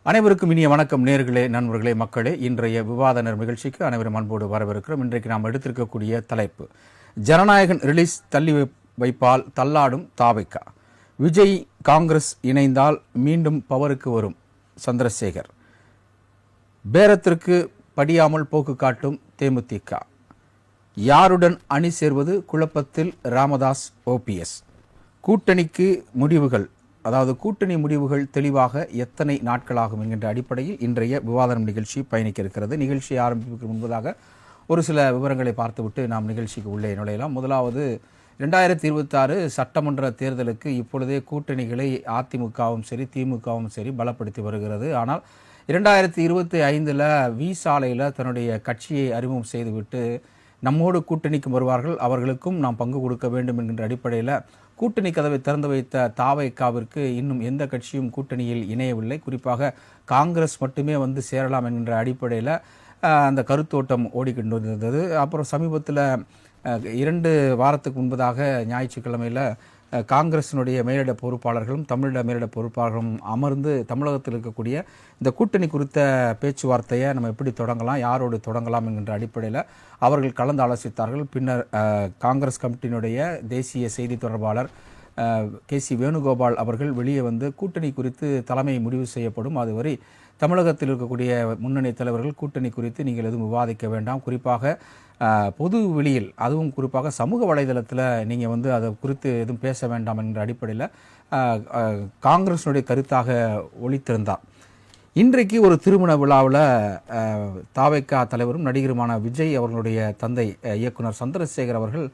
அனைவருக்கும் இனிய வணக்கம் நேர்களே, நண்பர்களே, மக்களே. இன்றைய விவாத நிகழ்ச்சிக்கு அனைவரும் அன்போடு வரவிருக்கிறோம். இன்றைக்கு நாம் எடுத்திருக்கக்கூடிய தலைப்பு ஜனநாயகன் ரிலீஸ் தள்ளி வைப்பால் தள்ளாடும் தாவைக்கா. விஜய் காங்கிரஸ் இணைந்தால் மீண்டும் பவருக்கு வரும் சந்திரசேகர். பேரத்திற்கு படியாமல் போக்கு காட்டும் தேமுதிக. யாருடன் அணி சேர்வது குழப்பத்தில் ராமதாஸ் ஓபிஎஸ். கூட்டணிக்கு முடிவுகள், அதாவது கூட்டணி முடிவுகள் தெளிவாக எத்தனை நாட்களாகும் என்கின்ற அடிப்படையில் இன்றைய விவாதம் நிகழ்ச்சி பயணிக்க இருக்கிறது. நிகழ்ச்சியை ஆரம்பிப்பதற்கு முன்பதாக ஒரு சில விவரங்களை பார்த்துவிட்டு நாம் நிகழ்ச்சிக்கு உள்ளே நுழையலாம். முதலாவது, 2026 சட்டமன்ற தேர்தலுக்கு இப்பொழுதே கூட்டணிகளை அதிமுகவும் சரி திமுகவும் சரி பலப்படுத்தி வருகிறது. ஆனால் 2025 வி சாலையில் தன்னுடைய கட்சியை அறிமுகம் செய்துவிட்டு நம்மோடு கூட்டணிக்கு வருவார்கள், அவர்களுக்கும் நாம் பங்கு கொடுக்க வேண்டும் என்கின்ற அடிப்படையில் கூட்டணி கதவை திறந்து வைத்த தாவைக்காவிற்கு இன்னும் எந்த கட்சியும் கூட்டணியில் இணையவில்லை. குறிப்பாக காங்கிரஸ் மட்டுமே வந்து சேரலாம் என்கின்ற அடிப்படையில் அந்த கருத்தோட்டம் ஓடிக்கொண்டிருந்தது. அப்புறம் சமீபத்தில் 2 வாரத்துக்கு முன்பதாக ஞாயிற்றுக்கிழமையில் காங்கிரசினுடைய மேலிட பொறுப்பாளர்களும் தமிழிட மேலிட பொறுப்பாளர்களும் அமர்ந்து தமிழகத்தில் இருக்கக்கூடிய இந்த கூட்டணி குறித்த பேச்சுவார்த்தையை நம்ம எப்படி தொடங்கலாம், யாரோடு தொடங்கலாம் என்கின்ற அடிப்படையில் அவர்கள் கலந்து ஆலோசித்தார்கள். பின்னர் காங்கிரஸ் கமிட்டியினுடைய தேசிய செய்தி தொடர்பாளர் KC வேணுகோபால் அவர்கள் வெளியே வந்து கூட்டணி குறித்து தலைமை முடிவு செய்யப்படும், அதுவரை தமிழகத்தில் இருக்கக்கூடிய முன்னணி தலைவர்கள் கூட்டணி குறித்து நீங்கள் எதுவும் விவாதிக்க வேண்டாம், குறிப்பாக பொது வெளியில் அதுவும் குறிப்பாக சமூக வலைதளத்தில் நீங்கள் வந்து அதை குறித்து எதுவும் பேச வேண்டாம் என்ற அடிப்படையில் காங்கிரஸினுடைய கருத்தாக ஒலித்திருந்தார். இன்றைக்கு ஒரு திருமண விழாவில் தாவைக்கா தலைவரும் நடிகருமான விஜய் அவர்களுடைய தந்தை இயக்குனர் சந்திரசேகர் அவர்கள்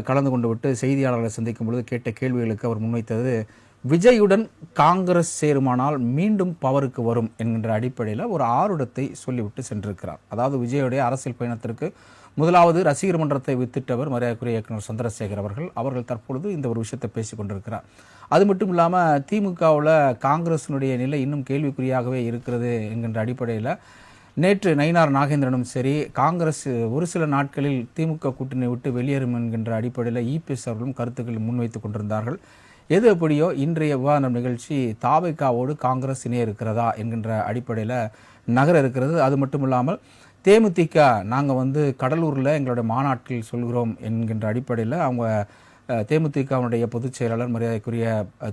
கலந்து கொண்டு விட்டு செய்தியாளர்களை சந்திக்கும் பொழுது கேட்ட கேள்விகளுக்கு அவர் முன்வைத்தது, விஜயுடன் காங்கிரஸ் சேருமானால் மீண்டும் பவருக்கு வரும் என்கின்ற அடிப்படையில் ஒரு ஆருடத்தை சொல்லிவிட்டு சென்றிருக்கிறார். அதாவது விஜயுடைய அரசியல் பயணத்திற்கு முதலாவது ரசிகர் மன்றத்தை வித்திட்டவர் மரியாதைக்குரிய இயக்குனர் சந்திரசேகர் அவர்கள் தற்பொழுது இந்த ஒரு விஷயத்தை பேசிக் கொண்டிருக்கிறார். அது மட்டும் இல்லாமல் திமுகவில் காங்கிரஸினுடைய நிலை இன்னும் கேள்விக்குறியாகவே இருக்கிறது என்கின்ற அடிப்படையில் நேற்று நயினார் நாகேந்திரனும் சரி, காங்கிரஸ் ஒரு சில நாட்களில் திமுக கூட்டணி விட்டு வெளியேறும் என்கின்ற அடிப்படையில் இபிஎஸ் அவர்களும் கருத்துக்களை முன்வைத்துக் கொண்டிருந்தார்கள். எது எப்படியோ இன்றைய விவாத நிகழ்ச்சி தாவைக்காவோடு காங்கிரஸ் இணைய இருக்கிறதா என்கின்ற அடிப்படையில் நகர இருக்கிறது. அது மட்டும் இல்லாமல் தேமுதிக நாங்கள் வந்து கடலூரில் எங்களுடைய மாநாட்டில் சொல்கிறோம் என்கின்ற அடிப்படையில் அவங்க தேமுதிகவுடைய பொதுச் செயலாளர் மரியாதைக்குரிய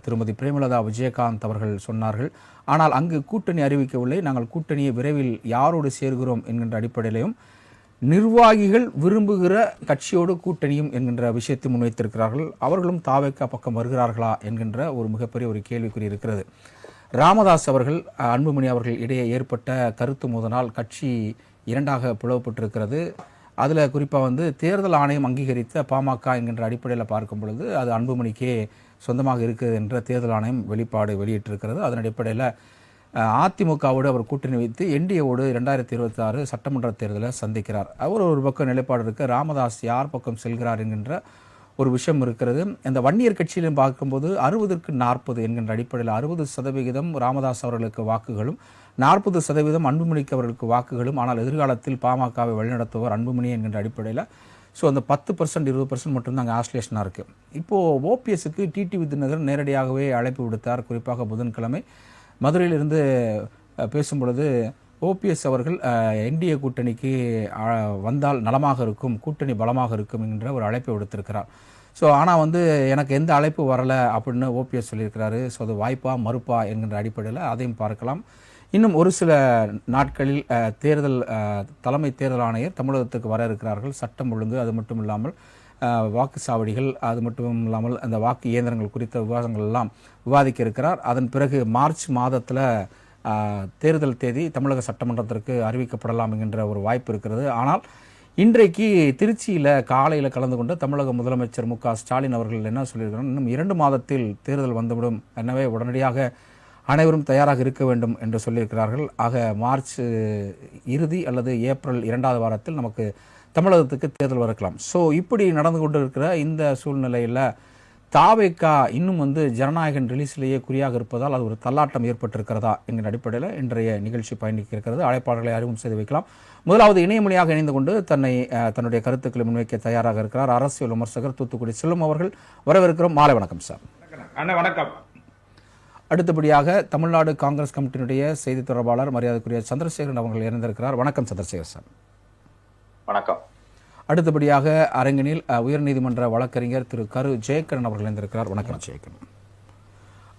திருமதி பிரேமலதா விஜயகாந்த் அவர்கள் சொன்னார்கள். ஆனால் அங்கு கூட்டணி அறிவிக்கவில்லை, நாங்கள் கூட்டணியை விரைவில் யாரோடு சேர்கிறோம் என்கின்ற அடிப்படையிலையும் நிர்வாகிகள் விரும்புகிற கட்சியோடு கூட்டணியும் என்கின்ற விஷயத்தை முன்வைத்திருக்கிறார்கள். அவர்களும் தாவைக்கா பக்கம் வருகிறார்களா என்கின்ற ஒரு மிகப்பெரிய ஒரு கேள்விக்குறி இருக்கிறது. ராமதாஸ் அவர்கள் அன்புமணி அவர்கள் இடையே ஏற்பட்ட கருத்து மோதலால் கட்சி 2ஆக பிளவுபட்டிருக்கிறது. அதில் குறிப்பாக வந்து தேர்தல் ஆணையம் அங்கீகரித்த பாமக என்கின்ற அடிப்படையில் பார்க்கும் பொழுது அது அன்புமணிக்கே சொந்தமாக இருக்குது என்ற தேர்தல் ஆணையம் வெளியிட்டிருக்கிறது. அதன் அடிப்படையில் அதிமுகவோடு அவர் கூட்டணி வைத்து என்டிஏவோடு 2026 சட்டமன்ற தேர்தலை சந்திக்கிறார். அவர் ஒரு பக்கம் நிலைப்பாடு இருக்குது. ராமதாஸ் யார் பக்கம் செல்கிறார் என்கின்ற ஒரு விஷயம் இருக்கிறது. இந்த வன்னியர் கட்சியிலும் பார்க்கும்போது 60க்கு 40 என்கின்ற அடிப்படையில் 60% ராமதாஸ் அவர்களுக்கு வாக்குகளும் 40% அன்புமணிக்கு அவர்களுக்கு வாக்குகளும். ஆனால் எதிர்காலத்தில் பாமகவை வழிநடத்துவர் அன்புமணி என்கின்ற அடிப்படையில் ஸோ அந்த 10% 20% மட்டும்தான் அங்கே ஆஸ்லேஷனாக இருக்குது. இப்போது ஓபிஎஸ்க்கு டிடிவி தினகரன் நேரடியாகவே அழைப்பு விடுத்தார். குறிப்பாக புதன்கிழமை மதுரையிலிருந்து பேசும் பொழுது ஓபிஎஸ் அவர்கள் என்டிஏ கூட்டணிக்கு வந்தால் நலமாக இருக்கும், கூட்டணி பலமாக இருக்கும் என்கின்ற ஒரு அழைப்பை விடுத்திருக்கிறார். ஸோ ஆனால் வந்து எனக்கு எந்த அழைப்பு வரலை அப்படின்னு ஓபிஎஸ் சொல்லியிருக்கிறாரு. ஸோ அது வாய்ப்பா மறுப்பா என்கின்ற அடிப்படையில் அதையும் பார்க்கலாம். இன்னும் ஒரு சில நாட்களில் தலைமை தேர்தல் ஆணையர் தமிழகத்துக்கு வர இருக்கிறார்கள். சட்டம் ஒழுங்கு, அது மட்டும் இல்லாமல் வாக்குச்சாவடிகள், அது மட்டும் இல்லாமல் அந்த வாக்கு இயந்திரங்கள் குறித்த விவாதங்கள் எல்லாம் விவாதிக்க இருக்கிறார். அதன் பிறகு மார்ச் மாதத்தில் தேர்தல் தேதி தமிழக சட்டமன்றத்திற்கு அறிவிக்கப்படலாம் என்கின்ற ஒரு வாய்ப்பு இருக்கிறது. ஆனால் இன்றைக்கு திருச்சியில் காலையில் கலந்து கொண்ட தமிழக முதலமைச்சர் மு.க. ஸ்டாலின் அவர்கள் என்ன சொல்லியிருக்கிறார், இன்னும் 2 மாதத்தில் தேர்தல் வந்துவிடும், எனவே உடனடியாக அனைவரும் தயாராக இருக்க வேண்டும் என்று சொல்லியிருக்கிறார்கள். ஆக மார்ச் இறுதி அல்லது ஏப்ரல் 2வது வாரத்தில் நமக்கு தமிழகத்துக்கு தேர்தல் வரக்கலாம். ஸோ இப்படி நடந்து கொண்டு இருக்கிற இந்த சூழ்நிலையில் தாவைக்கா இன்னும் வந்து ஜனநாயகன் ரிலீஸ்லேயே குறியாக இருப்பதால் அது ஒரு தள்ளாட்டம் ஏற்பட்டிருக்கிறதா என்கிற அடிப்படையில் இன்றைய நிகழ்ச்சி பயணிக்க இருக்கிறது. அழைப்பாளர்களை அறிமுகம் செய்து வைக்கலாம். முதலாவது இணையமொழியாக இணைந்து கொண்டு தன்னுடைய கருத்துக்களை முன்வைக்க தயாராக இருக்கிறார் அரசியல் விமர்சகர் தூத்துக்குடி செல்வம் அவர்கள். வரவேற்கிறோம். மாலை வணக்கம் சார். வணக்கம். அடுத்தபடியாக தமிழ்நாடு காங்கிரஸ் கமிட்டியினுடைய செய்தி தொடர்பாளர் மரியாதைக்குரிய சந்திரசேகரன் அவர்கள் இணைந்திருக்கிறார். வணக்கம் சந்திரசேகர் சார். வணக்கம். அடுத்தபடியாக அரங்கினில் உயர்நீதிமன்ற வழக்கறிஞர் திரு கரு ஜெயக்கரன் அவர்கள் இணைந்திருக்கிறார். வணக்கம் ஜெயக்கரன்.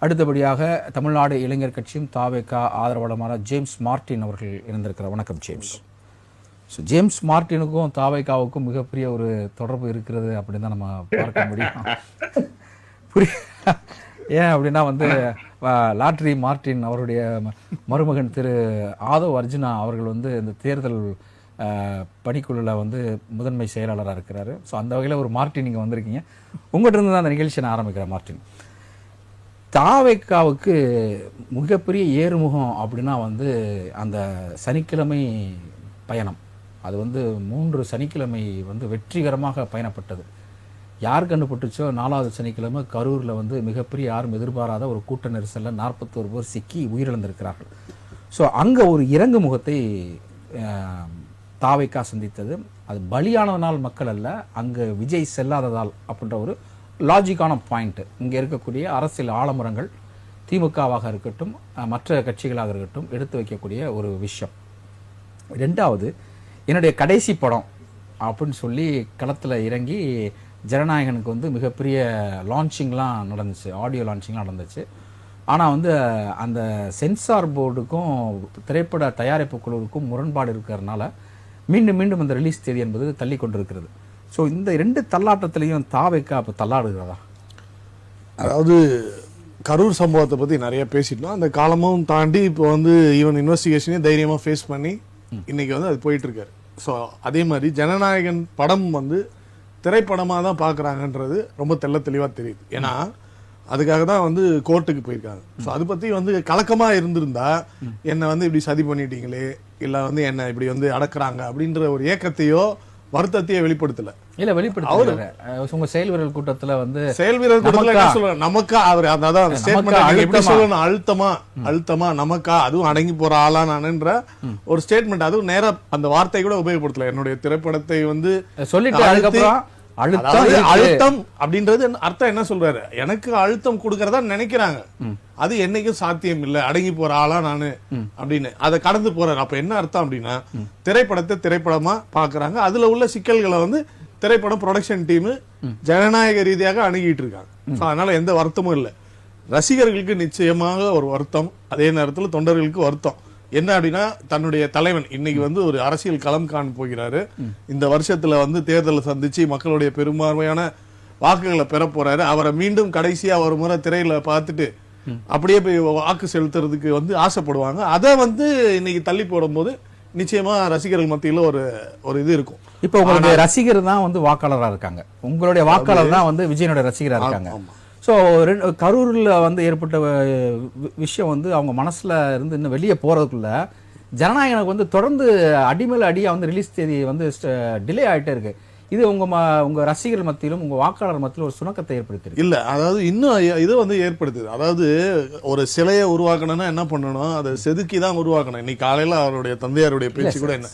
அடுத்தபடியாக தமிழ்நாடு இளைஞர் கட்சியும் தாவேக ஆதரவாளருமான ஜேம்ஸ் மார்டின் அவர்கள் இணைந்திருக்கிறார். வணக்கம் ஜேம்ஸ். ஜேம்ஸ் மார்டினுக்கும் தாவேகாவுக்கும் மிகப்பெரிய ஒரு தொடர்பு இருக்கிறது அப்படின்னு தான் நம்ம பார்க்க முடியும். ஏன் அப்படின்னா லாட்ரி மார்டின் அவருடைய மருமகன் திரு ஆதவ் அர்ஜுனா அவர்கள் இந்த தேர்தல் பணிக்குழுவில் முதன்மை செயலாளராக இருக்கிறாரு. ஸோ அந்த வகையில் ஒரு மார்டின் நீங்கள் வந்திருக்கீங்க. உங்கள்கிட்ட இருந்து தான் அந்த நிகழ்ச்சியை நான் ஆரம்பிக்கிறேன். மார்டின், தாவேகாவுக்கு மிகப்பெரிய ஏறுமுகம் அப்படின்னா அந்த சனிக்கிழமை பயணம். அது 3 சனிக்கிழமை வெற்றிகரமாக பயணப்பட்டது. யார் கண்டுபட்டுச்சோ 4வது சனிக்கிழமை கரூரில் மிகப்பெரிய யாரும் எதிர்பாராத ஒரு கூட்ட நெரிசலில் 41 பேர் சிக்கி உயிரிழந்திருக்கிறார்கள். ஸோ அங்கே ஒரு இறங்கு முகத்தை தாவேகா சந்தித்தது. அது பலியானதனால் மக்கள் அல்ல, அங்கே விஜய் செல்லாததால் அப்படின்ற ஒரு லாஜிக்கான பாயிண்ட். இங்கே இருக்கக்கூடிய அரசியல் ஆலமரங்கள் திமுகவாக இருக்கட்டும் மற்ற கட்சிகளாக இருக்கட்டும் எடுத்து வைக்கக்கூடிய ஒரு விஷயம். 2வது, என்னுடைய கடைசி படம் அப்படின்னு சொல்லி களத்தில் இறங்கி ஜனநாயகனுக்கு மிகப்பெரிய லான்ச்சிங்லாம் நடந்துச்சு, ஆடியோ லான்ச்சிங்லாம் நடந்துச்சு. ஆனால் அந்த சென்சார் போர்டுக்கும் திரைப்பட தயாரிப்பு குழுவுக்கும் முரண்பாடு இருக்கிறதுனால மீண்டும் மீண்டும் அந்த ரிலீஸ் தேதி என்பது தள்ளி கொண்டிருக்கிறது. ஸோ இந்த 2 தள்ளாட்டத்திலையும் தாவேகா இப்போ தள்ளாடுகிறதா? அதாவது கரூர் சம்பவத்தை பற்றி நிறைய பேசிட்டோம். அந்த காலமும் தாண்டி இப்போ ஈவன் இன்வெஸ்டிகேஷனே தைரியமாக ஃபேஸ் பண்ணி இன்னைக்கு அது போயிட்டு இருக்காரு. ஸோ அதே மாதிரி ஜனநாயகன் படம் திரைப்படமாக தான் பார்க்குறாங்கன்றது ரொம்ப தெளிவாக தெரியுது. ஏன்னா அதுக்காக தான் கோர்ட்டுக்கு போயிருக்காங்க. ஸோ அதை பற்றி கலக்கமாக இருந்திருந்தா என்னை இப்படி சதி பண்ணிட்டீங்களே, இல்லை என்னை இப்படி அடக்குறாங்க அப்படின்ற ஒரு ஏக்கத்தையோ வருத்தத்தையே வெளிப்படுத்தல. இல்ல வெளிப்படுத்த உங்க செயல் வீரர் கூட்டத்துல செயல் வீரர் கூட்டத்துல என்ன சொல்றாரு, நமக்கா அவர் அதான் ஸ்டேட்மெண்ட் எப்படி சொல்லணும், அழுத்தமா நமக்கா அதுவும் அடங்கி போற ஆளா நானுன்ற ஒரு ஸ்டேட்மெண்ட். அதுவும் நேரா அந்த வார்த்தை கூட உபயோகப்படுத்தல. என்னுடைய திரைப்படத்தை சொல்லிட்டு அழுத்தம் அப்படின்றது அர்த்தம் என்ன சொல்றாரு, எனக்கு அழுத்தம் கொடுக்கறதா நினைக்கிறாங்க, அது என்னைக்கும் சாத்தியம் இல்ல, அடங்கி போற ஆளா நானு அப்படின்னு அதை கடந்து போறாரு. அப்ப என்ன அர்த்தம் அப்படின்னா திரைப்படத்தை திரைப்படமா பாக்குறாங்க. அதுல உள்ள சிக்கல்களை திரைப்படம் ப்ரொடக்ஷன் டீம் ஜனநாயக ரீதியாக அணுகிட்டு இருக்காங்க. அதனால எந்த வருத்தமும் இல்லை. ரசிகர்களுக்கு நிச்சயமாக ஒரு வருத்தம், அதே நேரத்தில் தொண்டர்களுக்கு வருத்தம். என்ன அப்படின்னா தன்னுடைய தலைவன் இன்னைக்கு ஒரு அரசியல் களம் காண போகிறாரு. இந்த வருஷத்துல தேர்தலை சந்திச்சு மக்களுடைய பெரும்பான்மையான வாக்குகளை பெற போறாரு. அவரை மீண்டும் கடைசியா ஒரு முறை திரையில பார்த்துட்டு அப்படியே போய் வாக்கு செலுத்துறதுக்கு ஆசைப்படுவாங்க. அதை இன்னைக்கு தள்ளி போடும் போது நிச்சயமா ரசிகர்கள் மத்தியில ஒரு இது இருக்கும். இப்ப உங்களுடைய ரசிகர் தான் வாக்காளராக இருக்காங்க, உங்களுடைய வாக்காளர் தான் விஜயனுடைய ரசிகராக இருக்காங்க. ஸோ கரூரில் ஏற்பட்ட விஷயம் அவங்க மனசில் இருந்து இன்னும் வெளியே போகிறதுக்குள்ள ஜனநாயகனுக்கு தொடர்ந்து அடிமேல அடியாக ரிலீஸ் தேதி டிலே ஆகிட்டே இருக்கு. இது உங்க ரசிகர்கள் மத்தியிலும் உங்க வாக்காளர் மத்தியிலும் ஒரு சுணக்கத்தை ஏற்படுத்தி இல்ல, அதாவது இன்னும் இது ஏற்படுத்துது. அதாவது ஒரு சிலையை உருவாக்கணும்னா என்ன பண்ணணும், அதை செதுக்கி தான் உருவாக்கணும். இன்னைக்கு காலையில அவருடைய தந்தையாருடைய பேச்சு கூட என்ன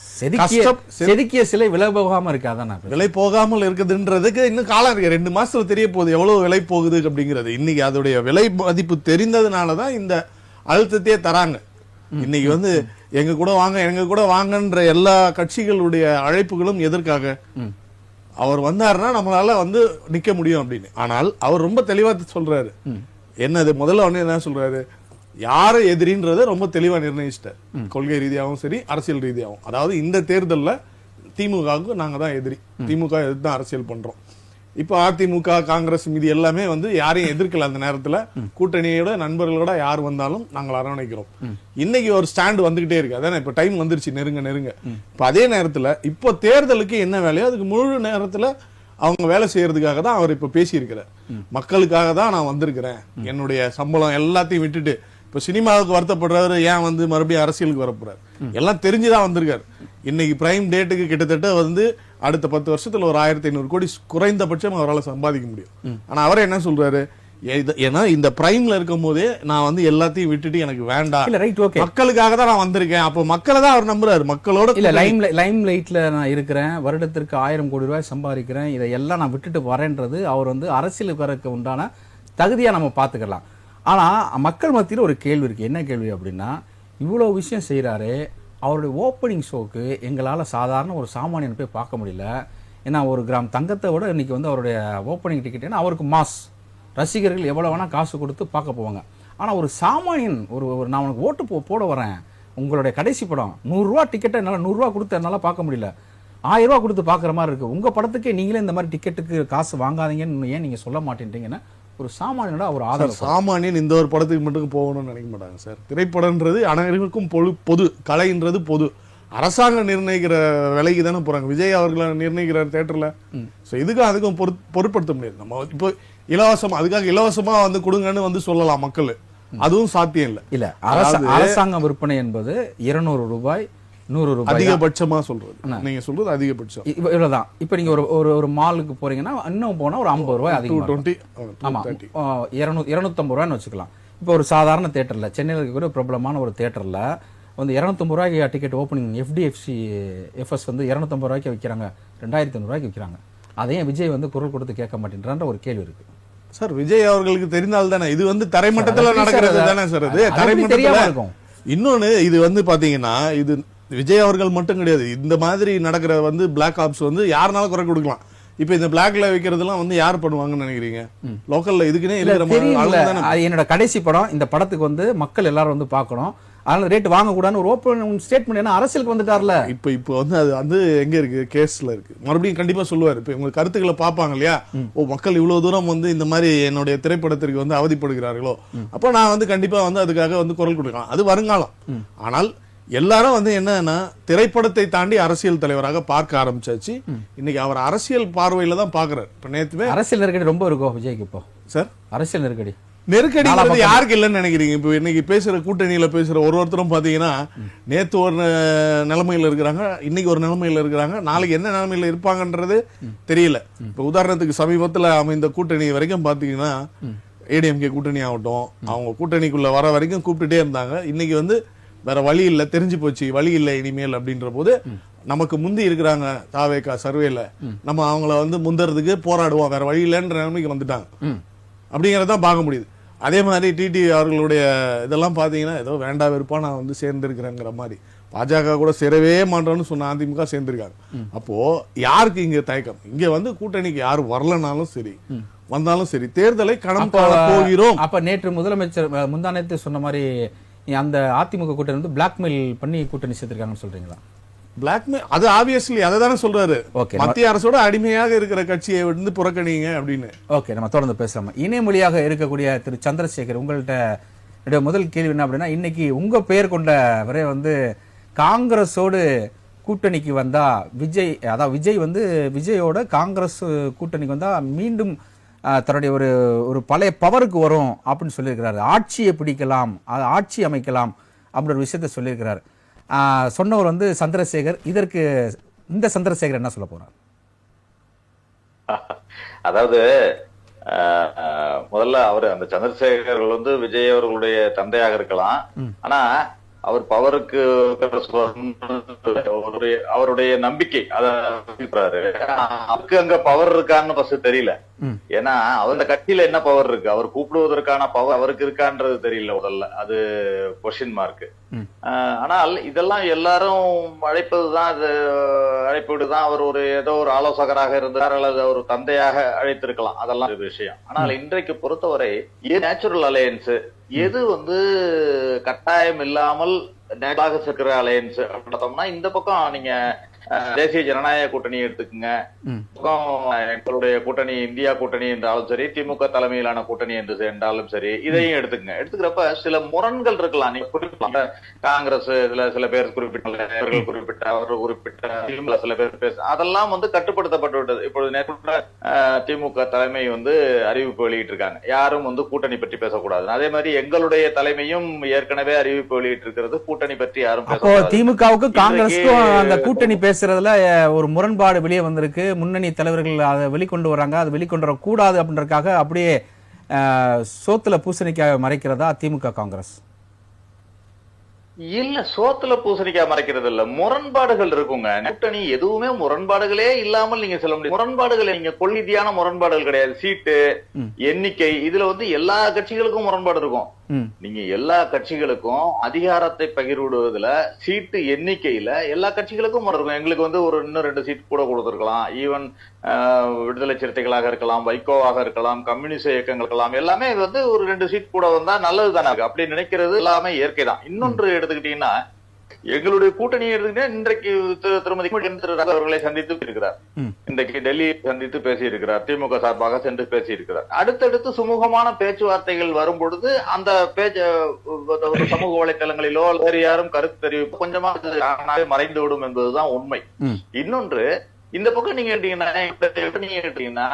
செதுக்கிய சிலை விலை போகாம இருக்காதான், விலை போகாமல் இருக்குதுன்றதுக்கு இன்னும் காலம் இருக்கு. 2 மாசத்துல தெரிய போகுது எவ்வளவு விலை போகுது அப்படிங்கிறது. இன்னைக்கு அதோடைய விலை மதிப்பு தெரிந்ததுனாலதான் இந்த அழுத்தத்தையே தராங்க. இன்னைக்கு எங்க கூட வாங்கன்ற எல்லா கட்சிகளுடைய அழைப்புகளும் எதற்காக, அவர் வந்தாருன்னா நம்மளால நிக்க முடியும் அப்படின்னு. ஆனால் அவர் ரொம்ப தெளிவா சொல்றாரு. என்னது முதல்ல என்ன சொல்றாரு, யாரை எதிரின்றத ரொம்ப தெளிவா நிர்ணயிச்சிட்டார். கொள்கை ரீதியாகவும் சரி அரசியல் ரீதியாகவும். அதாவது இந்த தேர்தல்ல திமுகவுக்கு நாங்க தான் எதிரி, திமுக எதிர்த்து தான் அரசியல் பண்றோம். இப்ப அதிமுக காங்கிரஸ் மீது எல்லாமே யாரையும் எதிர்க்கல. அந்த நேரத்துல கூட்டணியோட நண்பர்களோட யார் வந்தாலும் நாங்கள் அரவணைக்கிறோம். இன்னைக்கு ஒரு ஸ்டாண்ட் வந்துகிட்டே இருக்கு. அதானே இப்ப டைம் வந்துருச்சு, நெருங்க. இப்ப அதே நேரத்துல இப்போ தேர்தலுக்கு என்ன வேலையோ அதுக்கு முழு நேரத்துல அவங்க வேலை செய்யறதுக்காக தான் அவர் இப்ப பேசியிருக்கிறார். மக்களுக்காக தான் நான் வந்திருக்கிறேன், என்னுடைய சம்பளம் எல்லாத்தையும் விட்டுட்டு. இப்ப சினிமாவுக்கு வருத்தப்படுறவர் ஏன் மறுபடியும் அரசியலுக்கு வரப்போறாரு, எல்லாம் தெரிஞ்சுதான் வந்திருக்காரு. இன்னைக்கு பிரைம் டேட்டுக்கு கிட்டத்தட்ட அடுத்த 10 வருஷத்துல ஒரு 1500 கோடி குறைந்தபட்சம் அவரால் சம்பாதிக்க முடியும். ஆனா அவரே என்ன சொல்றாரு, ஏன்னா இந்த பிரைம்ல இருக்கும் போதே நான் எல்லாத்தையும் விட்டுட்டு எனக்கு வேண்டாம், மக்களுக்காக தான் நான் வந்திருக்கேன். அப்போ மக்களை தான் அவர் நம்புறாரு. மக்களோட இல்ல லைம் லைட்ல நான் இருக்கிறேன், வருடத்திற்கு 1000 கோடி ரூபாய் சம்பாதிக்கிறேன், இதையெல்லாம் நான் விட்டுட்டு வரேன்றது அவர் அரசியலுக்கு வரக்கு உண்டான தகுதியா நம்ம பாத்துக்கலாம். ஆனால் மக்கள் மத்தியில் ஒரு கேள்வி இருக்குது. என்ன கேள்வி அப்படின்னா, இவ்வளோ விஷயம் செய்கிறாரு, அவருடைய ஓப்பனிங் ஷோக்கு எங்களால் சாதாரண ஒரு சாமானியன் போய் பார்க்க முடியல. ஏன்னா ஒரு கிராம் தங்கத்தை விட இன்றைக்கி வந்து அவருடைய ஓப்பனிங் டிக்கெட், ஏன்னா அவருக்கு மாஸ் ரசிகர்கள் எவ்வளோ வேணால் காசு கொடுத்து பார்க்க போவாங்க. ஆனால் ஒரு சாமானியன் ஒரு நான் உனக்கு ஓட்டு போட வரேன், உங்களுடைய கடைசி படம் 100 ரூபா டிக்கெட்டை என்னால் 100 ரூபா கொடுத்து என்னால் பார்க்க முடியல, 1000 ரூபா கொடுத்து பார்க்குற மாதிரி இருக்குது. உங்கள் படத்துக்கே நீங்களே இந்த மாதிரி டிக்கெட்டுக்கு காசு வாங்காதீங்கன்னு ஏன் நீங்கள் சொல்ல மாட்டேன்றீங்கன்னா ஒரு சாமானியனோட ஒரு ஆதரவு. சாமானியன் இந்த ஒரு படத்துக்கு மட்டும் போகணும்னு நினைக்க மாட்டாங்க சார். திரைப்படம்ன்றது அனைவருக்கும் பொது, கலைன்றது பொது. அரசாங்கம் நிர்ணயிக்கிற விலைக்கு தானே போறாங்க. விஜய் அவர்களை நிர்ணயிக்கிற தியேட்டர்ல. ஸோ இதுக்கும் அதுக்கும் பொருட்படுத்த முடியாது. நம்ம இப்போ இலவசமா அதுக்காக இலவசமா வந்து கொடுங்கன்னு வந்து சொல்லலாம் மக்கள், அதுவும் சாத்தியம் இல்லை. இல்ல அரசாங்க விற்பனை என்பது 200 ரூபாய் 100 ரூபாய் அதிகபட்சமா சொல்றது. நீங்க சொல்றது அதிகபட்சம் இவ்வளவுதான். இப்ப நீங்க ஒரு மாலுக்கு போறீங்கன்னா இன்னும் போனா ஒரு 50 ரூபாய் அதிகம். 250 ரூபாய்னு வச்சுக்கலாம். இப்போ ஒரு சாதாரண தியேட்டர்ல, சென்னையில் இருக்கிற ஒரு பிரபலமான ஒரு தியேட்டர்ல வந்து 250 ரூபாய்க்கு டிக்கெட் ஓப்பனிங் FDFC FS வந்து 250 ரூபாய்க்கு விற்கிறாங்க, 2500 ரூபாய்க்கு விற்கிறாங்க. அதையும் விஜய் வந்து குரல் கொடுத்து கேட்க மாட்டேன்ற ஒரு கேள்வி இருக்கு சார். விஜய் அவர்களுக்கு தெரிந்தால் தானே இது வந்து தரைமட்டத்தில் நடக்கிறது தானே சார். இது தரைமட்டத்தில் இருக்கும். இன்னொன்னு இது வந்து பாத்தீங்கன்னா இது விஜய் அவர்கள் மட்டும் கிடையாது. இந்த மாதிரி நடக்கிற வந்து பிளாக் ஆப்ஸ் வந்து யாருனாலும் குறை கொடுக்கலாம். இப்ப இந்த பிளாக்ல வைக்கிறதெல்லாம் வந்து யார் பண்ணுவாங்கன்னு நினைக்கிறீங்க? லோக்கல்ல இதுக்குன்னே என்னோட கடைசி படம், இந்த படத்துக்கு வந்து மக்கள் எல்லாரும் வந்து பார்க்கணும், அதனால ரேட் வாங்க கூடாதுன்னு ஒரு ஓப்பன் ஸ்டேட்மெண்ட். ஏன்னா அரசியலுக்கு வந்துட்டார்ல. இப்போ வந்து அது வந்து எங்க இருக்கு, கேஸ்ல இருக்கு. மறுபடியும் கண்டிப்பா சொல்லுவாரு. இப்போ உங்க கருத்துக்களை பார்ப்பாங்க இல்லையா, ஓ மக்கள் இவ்வளவு தூரம் வந்து இந்த மாதிரி என்னுடைய திரைப்படத்திற்கு வந்து அவதிப்படுகிறார்களோ, அப்போ நான் வந்து கண்டிப்பா வந்து அதுக்காக வந்து குரல் கொடுக்கலாம். அது வருங்காலம். ஆனால் எல்லாரும் வந்து என்னன்னா திரைப்படத்தை தாண்டி அரசியல் தலைவராக பார்க்க ஆரம்பிச்சாச்சு. இன்னைக்கு அவர் அரசியல் பார்வையில தான் பாக்குறாரு. இப்ப நேத்துமே அரசியல் நெருக்கடி ரொம்ப இருக்கும் விஜய்க்கு. இப்போ சார் அரசியல் நெருக்கடி யாருக்கு இல்லைன்னு நினைக்கிறீங்க? இப்போ இன்னைக்கு பேசுற கூட்டணியில பேசுற ஒருத்தரும் பாத்தீங்கன்னா நேத்து ஒரு நிலைமையில இருக்கிறாங்க, இன்னைக்கு ஒரு நிலைமையில இருக்கிறாங்க, நாளைக்கு என்ன நிலைமையில இருப்பாங்கன்றது தெரியல. இப்ப உதாரணத்துக்கு சமீபத்துல அமைந்த கூட்டணி வரைக்கும் பாத்தீங்கன்னா ADMK கூட்டணி ஆகட்டும், அவங்க கூட்டணிக்குள்ள வர வரைக்கும் கூப்பிட்டுட்டே இருந்தாங்க. இன்னைக்கு வந்து வேற வழி இல்லை, தெரிஞ்சு போச்சு, வழி இல்லை இனிமேல் அப்படின்ற போது நமக்கு முந்தி இருக்கிறாங்க தாவேகா சர்வேல, நம்ம அவங்கள வந்து முந்தறதுக்கு போராடுவோம், வேற வழி இல்லைன்ற நிலைமைக்கு வந்துட்டாங்க அப்படிங்கறதான் பார்க்க முடியுது. அதே மாதிரி டிடி அவர்களுடைய இதெல்லாம் பாத்தீங்கன்னா ஏதோ வேண்டா வெறுப்பா நான் வந்து சேர்ந்திருக்கிறேங்கிற மாதிரி, பாஜக கூட சேரவே மாட்டோம்னு சொன்ன அதிமுக சேர்ந்திருக்காங்க. அப்போ யாருக்கு இங்க தயக்கம்? இங்க வந்து கூட்டணிக்கு யாரு வரலனாலும் சரி, வந்தாலும் சரி, தேர்தலை களம் காண போகிறோம். அப்ப நேற்று முதலமைச்சர் முந்தானத்து சொன்ன மாதிரி அந்த அதிமுக கூட்டணி வந்து பிளாக்மெயில் பண்ணி கூட்டணி சேர்த்திருக்காங்கன்னு சொல்றீங்களா? பிளாக்மெயில், அது ஆப்வியஸ்லி அதை தானே சொல்றாரு. மத்திய அரசோட அடிமையாக இருக்கிற கட்சியை வந்து புறக்கணிங்க அப்படின்னு. ஓகே, நம்ம தொடர்ந்து பேசலாம். இணைமொழியாக இருக்கக்கூடிய திரு சந்திரசேகர், உங்கள்கிட்ட முதல் கேள்வி என்ன அப்படின்னா, இன்னைக்கு உங்க பெயர் கொண்ட வரை வந்து காங்கிரஸோடு கூட்டணிக்கு வந்தா விஜய், அதாவது விஜய் வந்து விஜயோட காங்கிரஸ் கூட்டணிக்கு வந்தா மீண்டும் தன்னுடைய ஒரு பழைய பவருக்கு வரும் அப்படின்னு சொல்லியிருக்கிறாரு. ஆட்சியை பிடிக்கலாம், ஆட்சி அமைக்கலாம் அப்படின்ற ஒரு விஷயத்த சொல்லியிருக்கிறார். சொன்னவர் வந்து சந்திரசேகர். இதற்கு இந்த சந்திரசேகர் என்ன சொல்ல போறார்? அதாவது முதல்ல அந்த சந்திரசேகர் வந்து விஜய் அவர்களுடைய தந்தையாக இருக்கலாம். ஆனா அவர் பவருக்கு அவருடைய நம்பிக்கை அவருக்கு அங்க பவர் இருக்கான்னு ஃபர்ஸ்ட் தெரியல. ஏன்னா அந்த கட்சியில என்ன பவர் இருக்கு, அவர் கூப்பிடுவதற்கான பவர் அவருக்கு இருக்கான்றது தெரியல முதல்ல, அது கொஸ்டின் மார்க். ஆனால் இதெல்லாம் எல்லாரும் அழைப்பதுதான், அழைப்புதான். அவர் ஏதோ ஒரு ஆலோசகராக இருந்தார் அல்லது ஒரு தந்தையாக அழைத்திருக்கலாம், அதெல்லாம் ஒரு விஷயம். ஆனால் இன்றைக்கு பொறுத்தவரை நேச்சுரல் அலையன்ஸ் எது வந்து கட்டாயம் இல்லாமல் நேராக இருக்கிற அலையன்ஸ் பார்த்தோம்னா, இந்த பக்கம் நீங்க தேசிய ஜனநாயக கூட்டணி எடுத்துக்கங்க, எங்களுடைய கூட்டணி இந்தியா கூட்டணி என்றாலும் சரி, திமுக தலைமையிலான கூட்டணி என்று என்றாலும் சரி, இதையும் எடுத்துக்கங்க. எடுத்துக்கிறப்ப சில முரண்கள் இருக்கலாம். நீங்க குறிப்பிட்ட காங்கிரஸ் சில பேர் குறிப்பிட்ட அவர்கள் குறிப்பிட்ட சில பேர் பேச, அதெல்லாம் வந்து கட்டுப்படுத்தப்பட்டு விட்டது. இப்பொழுது நேற்று திமுக தலைமை வந்து அறிவிப்பு வெளியிட்டு இருக்காங்க, யாரும் வந்து கூட்டணி பற்றி பேசக்கூடாது. அதே மாதிரி எங்களுடைய தலைமையும் ஏற்கனவே அறிவிப்பு வெளியிட்டு இருக்கிறது, கூட்டணி பற்றி யாரும் பேசக்கூடாது. திமுகவுக்கும் காங்கிரஸுக்கும் அந்த கூட்டணி பேசுறதுல ஒரு முரண்பாடு வெளியே வந்திருக்கு. முன்னணி தலைவர்கள் அதை வெளிக்கொண்டு வராங்க, அது வெளிக்கொண்டு வரக்கூடாது அப்படின்றதுக்காக அப்படியே சோத்துல பூசணிக்காக மறைக்கிறதா திமுக காங்கிரஸ்? இல்ல, சோத்துல பூசணிக்காய் மறைக்கிறது இல்ல, முரண்பாடுகள் இருக்குங்க. கூட்டணி எதுவுமே முரண்பாடுகளே இல்லாமல் நீங்க சொல்ல முடியும். முரண்பாடுகள் நீங்க கொள்கையான முரண்பாடுகள் கிடையாது. சீட்டு எண்ணிக்கை இதுல வந்து எல்லா கட்சிகளுக்கும் முரண்பாடு இருக்கும். நீங்க எல்லா கட்சிகளுக்கும் அதிகாரத்தை பகிர்விடுவதுல சீட்டு எண்ணிக்கையில எல்லா கட்சிகளுக்கும் இருக்கும். எங்களுக்கு வந்து ஒரு இன்னும் 2 சீட் கூட கொடுத்திருக்கலாம். ஈவன் விடுதலை சிறுத்தைகளாக இருக்கலாம், வைகோவாக இருக்கலாம், கம்யூனிஸ்ட் இயக்கங்கள் இருக்கலாம், எல்லாமே வந்து ஒரு 2 சீட் கூட வந்தா நல்லது தானே அப்படி நினைக்கிறது எல்லாமே இயற்கை தான். இன்னொன்று எடுத்துக்கிட்டீங்கன்னா, எங்களுடைய கூட்டணியை எடுத்துக்கிட்டா இன்றைக்கு திருமதி அவர்களை சந்தித்து இருக்கிறார். இன்றைக்கு டெல்லி சந்தித்து பேசி இருக்கிறார். திமுக சார்பாக சென்று பேசி இருக்கிறார். அடுத்தடுத்து சுமூகமான பேச்சுவார்த்தைகள் வரும் பொழுது அந்த சமூக வலைத்தளங்களிலோ வேறு யாரும் கருத்து தெரிவிப்பு கொஞ்சமா மறைந்து விடும் என்பதுதான் உண்மை. இன்னொன்று, இந்த பக்கம் நீங்க கேட்டீங்கன்னா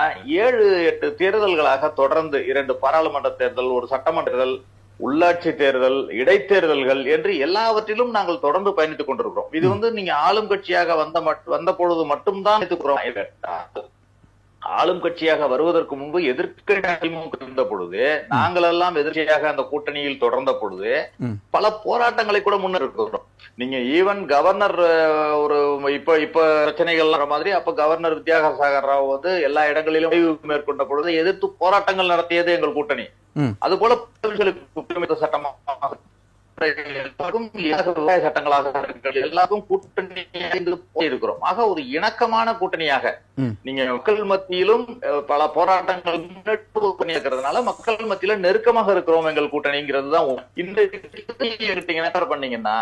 7-8 தேர்தல்களாக தொடர்ந்து 2 பாராளுமன்ற தேர்தல், ஒரு சட்டமன்ற தேர்தல், உள்ளாட்சி தேர்தல், இடைத்தேர்தல்கள் என்று எல்லாவற்றிலும் நாங்கள் தொடர்ந்து பயணித்துக் கொண்டிருக்கிறோம். இது வந்து நீங்க ஆளும் கட்சியாக வந்த பொழுது மட்டும்தான் ஆளும் கட்சியாக வருவதற்கு முன்பு எதிர்க்கட்சி இருந்த பொழுது, நாங்கள் எல்லாம் எதிர்ச்சியாக அந்த கூட்டணியில் தொடர்ந்த பொழுது பல போராட்டங்களை கூட முன்னெடுக்கிறோம். நீங்க ஈவன் கவர்னர் ஒரு இப்ப பிரச்சனைகள் மாதிரி அப்ப கவர்னர் வித்யாசாகர் ராவ் வந்து எல்லா இடங்களிலும் மேற்கொண்ட பொழுது எதிர்த்து போராட்டங்கள் நடத்தியது எங்கள் கூட்டணி. அது போல சட்டமாக விவசாய சட்டங்களாக எல்லாருக்கும் கூட்டணி இருக்கிறோம். ஆக ஒரு இணக்கமான கூட்டணியாக நீங்க மக்கள் மத்தியிலும் பல போராட்டங்கள் இருக்கிறதுனால மக்கள் மத்தியில நெருக்கமாக இருக்கிறோம் எங்கள் கூட்டணிங்கிறது தான். இந்த பண்ணீங்கன்னா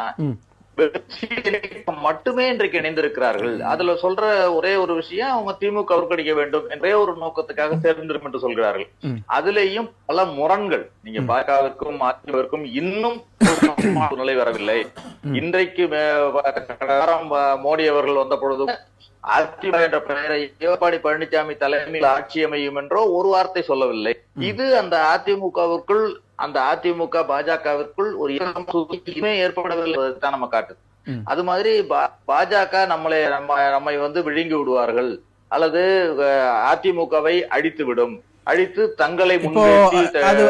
மட்டுமே இன்றைக்கு இணைந்திருக்கிறார்கள். அதுல சொல்ற ஒரே ஒரு விஷயம், அவங்க திமுக தோற்கடிக்க வேண்டும் என்ற ஒரு நோக்கத்துக்காக சேர்ந்திருக்கும் என்று சொல்கிறார்கள். அதுலேயும் பல முரண்கள். நீங்க பாஜகவிற்கும் அதிமுகவிற்கும் இன்னும் நிலை வரவில்லை. இன்றைக்கு மோடி அவர்கள் வந்த பொழுது அதிமுக என்ற பெயரை எடப்பாடி பழனிசாமி தலைமையில் ஆட்சி அமையும் என்றோ ஒரு வார்த்தை சொல்லவில்லை. இது அந்த அதிமுகவிற்குள், அந்த அதிமுக பாஜகவிற்குள் ஒரு ஏற்படவில்லை தான் நம்ம காட்டுது. அது மாதிரி பாஜக நம்மை வந்து விழுங்கி விடுவார்கள் அல்லது அதிமுகவை அழித்து தங்களை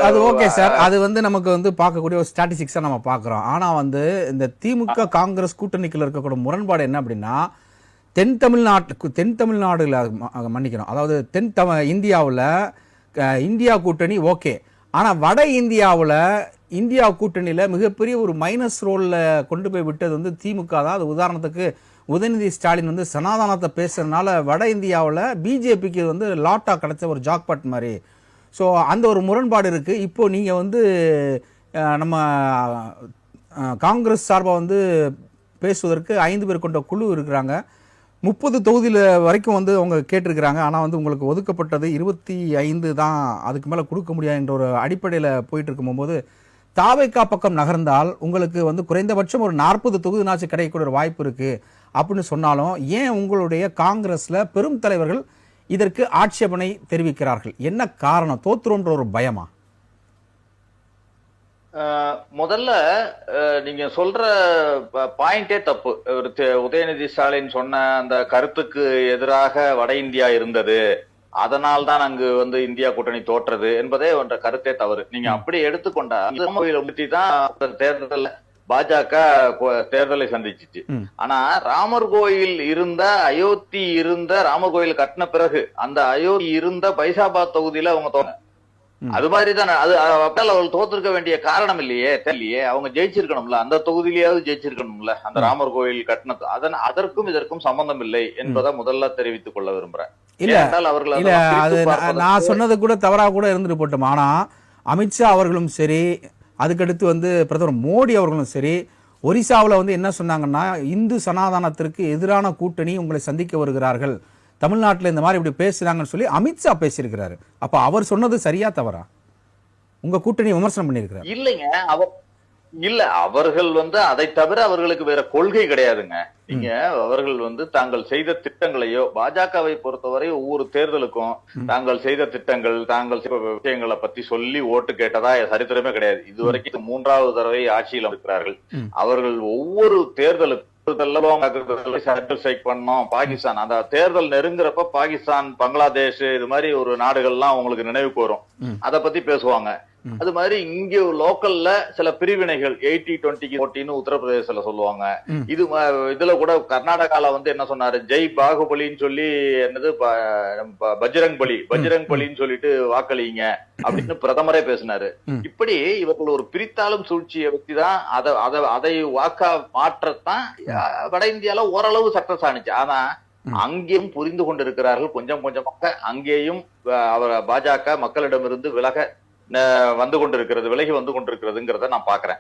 அது ஓகே சார். அது வந்து நமக்கு வந்து பார்க்கக்கூடிய ஒரு ஸ்டாட்டிஸ்டிக்ஸா நம்ம பார்க்கிறோம். ஆனா வந்து இந்த திமுக காங்கிரஸ் கூட்டணிக்குள்ள இருக்கக்கூடிய முரண்பாடு என்ன அப்படின்னா, தென் தமிழ்நாடுல மன்னிக்கணும், அதாவது இந்தியாவில் இந்தியா கூட்டணி ஓகே, ஆனால் வட இந்தியாவில் இந்தியா கூட்டணியில் மிகப்பெரிய ஒரு மைனஸ் ரோலில் கொண்டு போய் விட்டது வந்து திமுக தான். அது உதாரணத்துக்கு உதயநிதி ஸ்டாலின் வந்து சனாதனத்தை பேசுறதுனால வட இந்தியாவில் பிஜேபிக்கு வந்து லாட்டாக கிடைச்ச ஒரு ஜாக்பாட் மாதிரி. ஸோ அந்த ஒரு முரண்பாடு இருக்குது. இப்போது நீங்கள் வந்து நம்ம காங்கிரஸ் சார்பாக வந்து பேசுவதற்கு 5 பேர் கொண்ட குழு இருக்கிறாங்க. 30 தொகுதியில் வரைக்கும் வந்து அவங்க கேட்டிருக்கிறாங்க. ஆனால் வந்து உங்களுக்கு ஒதுக்கப்பட்டது 25 தான், அதுக்கு மேலே கொடுக்க முடியாதுன்ற ஒரு அடிப்படையில் போயிட்டு இருக்கும்போது தாவேகா பக்கம் நகர்ந்தால் உங்களுக்கு வந்து குறைந்தபட்சம் ஒரு 40 தொகுதினாச்சும் கிடைக்கக்கூடிய ஒரு வாய்ப்பு இருக்குது அப்படின்னு சொன்னாலும், ஏன் உங்களுடைய காங்கிரஸில் பெரும் தலைவர்கள் இதற்கு ஆட்சேபனை தெரிவிக்கிறார்கள்? என்ன காரணம்? தோத்துறோன்ற ஒரு பயமா? முதல்ல நீங்க சொல்ற பாயிண்டே தப்பு. உதயநிதி ஸ்டாலின் சொன்ன அந்த கருத்துக்கு எதிராக வட இந்தியா இருந்தது, அதனால் தான் அங்கு வந்து இந்தியா கூட்டணி தோற்றது என்பதே என்ற கருத்தே தவறு. நீங்க அப்படி எடுத்துக்கொண்டா தான் தேர்தல் பாஜக தேர்தலை சந்திச்சிச்சு. ஆனா ராமர் கோயில் அயோத்தி ராமர் கோயில் கட்டின பிறகு அந்த அயோத்தி இருந்த பைசாபாத் தொகுதியில அவங்க தோண, அது மாதிரிதான் அவர்கள் தோத்திருக்க வேண்டிய காரணம் இல்லையே, தெரியலையே. அவங்க ஜெயிச்சிருக்கணும்ல, அந்த தொகுதியிலேயாவது ஜெயிச்சிருக்கணும்ல. அந்த ராமர் கோயில் கட்டினது அதற்கும் இதற்கும் சம்பந்தம் இல்லை என்பதை முதல்ல தெரிவித்துக் கொள்ள விரும்புறேன். நான் சொன்னது கூட தவறாக கூட இருந்துட்டு போட்டோம். ஆனா அமித்ஷா அவர்களும் சரி, அதுக்கடுத்து வந்து பிரதமர் மோடி அவர்களும் சரி, ஒரிசாவில் வந்து என்ன சொன்னாங்கன்னா, இந்து சனாதனத்திற்கு எதிரான கூட்டணி உங்களை சந்திக்க வருகிறார்கள், தமிழ்நாட்டில் இந்த மாதிரி இப்படி பேசுறாங்கன்னு சொல்லி அமித்ஷா பேசியிருக்கிறாரு. அப்ப அவர் சொன்னது சரியா தவறா? உங்க கூட்டணி விமர்சனம் பண்ணியிருக்கிறார். இல்லைங்க, அவர்கள் வந்து அதை தவிர அவர்களுக்கு வேற கொள்கை கிடையாதுங்க. நீங்க அவர்கள் வந்து தாங்கள் செய்த திட்டங்களையோ, பாஜகவை பொறுத்தவரை ஒவ்வொரு தேர்தலுக்கும் தாங்கள் செய்த திட்டங்கள், தாங்கள் விஷயங்களை பத்தி சொல்லி ஓட்டு கேட்டதா சரித்திரமே கிடையாது. இதுவரைக்கும் 3வது தடவை ஆட்சியில் இருக்கிறார்கள். அவர்கள் ஒவ்வொரு தேர்தலுக்கும் பாகிஸ்தான் அந்த தேர்தல் நெருங்குறப்ப பாகிஸ்தான், பங்களாதேஷ் இது மாதிரி ஒரு நாடுகள்லாம் உங்களுக்கு நினைவுக்கு வரும். அதை பத்தி பேசுவாங்க. அது மாதிரி இங்க லோக்கல்ல சில பிரிவினைகள் 80-20 போட்டின்னு உத்தரப்பிரதேசல சொல்லுவாங்க. இதுல கூட கர்நாடகால என்ன சொன்னாரு, ஜெய் பாகுபலின்னு சொல்லி என்னது பஜ்ரங் பலின்னு சொல்லிட்டு வாக்களிங்க அப்படின்னு பிரதமரே பேசினாரு. இப்படி இவர்கள் ஒரு பிரித்தாலும் சூழ்ச்சியை வச்சு தான் அதை வாக்கா மாற்றத்தான் வட இந்தியால ஓரளவு சட்டம் சாணிச்சு. ஆனா அங்கேயும் புரிந்து கொண்டிருக்கிறார்கள் கொஞ்சம் கொஞ்சமாக. அங்கேயும் பாஜக மக்களிடமிருந்து விலகி வந்து கொண்டிருக்கிறதுங்கிறத நான் பாக்குறேன்.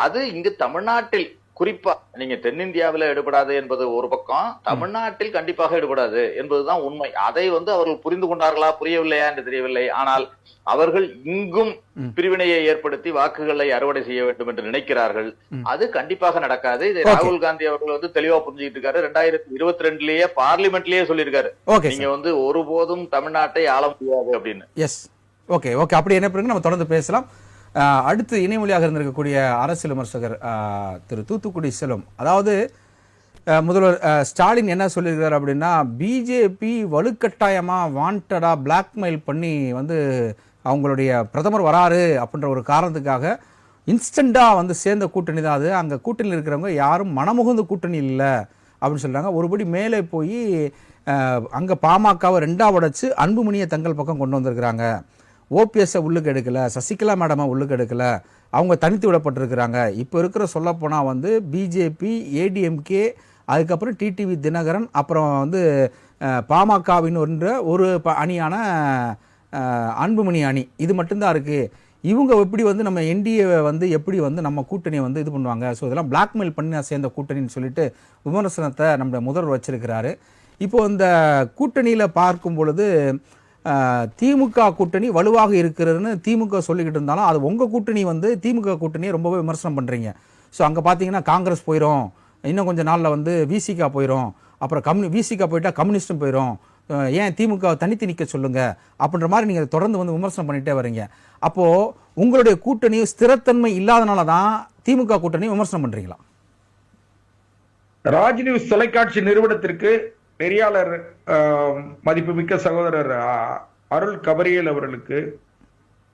அது இங்கு தமிழ்நாட்டில் குறிப்பா நீங்க தென்னிந்தியாவில எடுபடாது என்பது ஒரு பக்கம், தமிழ்நாட்டில் கண்டிப்பாக எடுபடாது என்பதுதான் உண்மை. அதை அவர்கள் புரிந்து கொண்டார்களா புரியவில்லையா என்று தெரியவில்லை. ஆனால் அவர்கள் இங்கும் பிரிவினையை ஏற்படுத்தி வாக்குகளை அறுவடை செய்ய வேண்டும் என்று நினைக்கிறார்கள். அது கண்டிப்பாக நடக்காது. இதை ராகுல் காந்தி அவர்கள் தெளிவா புரிஞ்சுக்கிட்டு இருக்காரு. 2022லயே பார்லிமெண்ட்லயே சொல்லியிருக்காரு, நீங்க ஒருபோதும் தமிழ்நாட்டை ஆள முடியாது அப்படின்னு. எஸ், ஓகே ஓகே, அப்படி என்ன பிறகு நம்ம தொடர்ந்து பேசலாம். அடுத்து இணைமொழியாக இருந்திருக்கக்கூடிய அரசியல் விமர்சகர் திரு தூத்துக்குடி செல்வம், அதாவது முதல்வர் ஸ்டாலின் என்ன சொல்லியிருக்காரு அப்படின்னா, பிஜேபி வலுக்கட்டாயமா வாண்டடா பிளாக்மெயில் பண்ணி அவங்களுடைய பிரதமர் வராரு அப்படின்ற ஒரு காரணத்துக்காக இன்ஸ்டண்டா சேர்ந்த கூட்டணி தான் அது. அங்கே கூட்டணியில் இருக்கிறவங்க யாரும் மனமுகுந்த கூட்டணி இல்லை அப்படின்னு சொல்றாங்க. ஒருபடி மேலே போய் அங்கே பாமகவை 2ஆ உடைச்சு அன்புமணியை தங்கள் பக்கம் கொண்டு வந்திருக்கிறாங்க. ஓபிஎஸ்ஸை உள்ளுக்கு எடுக்கல, சசிகலா மேடமை உள்ளுக்கு எடுக்கல, அவங்க தனித்து விடப்பட்டிருக்கிறாங்க. இப்போ இருக்கிற சொல்லப்போனால் பிஜேபி, ஏடிஎம்கே, அதுக்கப்புறம் டிடிவி தினகரன், அப்புறம் பாமகவின் ஒரு அணியான அன்புமணி அணி, இது மட்டும்தான் இருக்குது. இவங்க எப்படி நம்ம என்டிஏவை எப்படி நம்ம கூட்டணியை இது பண்ணுவாங்க. ஸோ இதெல்லாம் பிளாக்மெயில் பண்ணி சேர்ந்த கூட்டணின்னு சொல்லிட்டு விமர்சனத்தை நம்ம முதல்வர் வச்சிருக்கிறாரு. இப்போ இந்த கூட்டணியில் பார்க்கும் பொழுது திமுக கூட்டணி வலுவாக இருக்கிறதுன்னு திமுக சொல்லிக்கிட்டு இருந்தாலும், அது உங்கள் கூட்டணி திமுக கூட்டணியை ரொம்பவே விமர்சனம் பண்ணுறீங்க. ஸோ அங்கே பார்த்தீங்கன்னா காங்கிரஸ் போயிடும், இன்னும் கொஞ்சம் நாளில் விசிகா போயிடும், அப்புறம் விசிகா போயிட்டா கம்யூனிஸ்டும் போயிடும், ஏன் திமுக தனித்து நிற்க சொல்லுங்க அப்படின்ற மாதிரி நீங்கள் தொடர்ந்து விமர்சனம் பண்ணிட்டே வரீங்க. அப்போது உங்களுடைய கூட்டணி ஸ்திரத்தன்மை இல்லாதனால தான் திமுக கூட்டணி விமர்சனம் பண்ணுறீங்களா? ராஜ் நியூஸ் தொலைக்காட்சி நிறுவனத்திற்கு நெறியாளர் மதிப்புமிக்க சகோதரர் அருள் கபரியல் அவர்களுக்கு,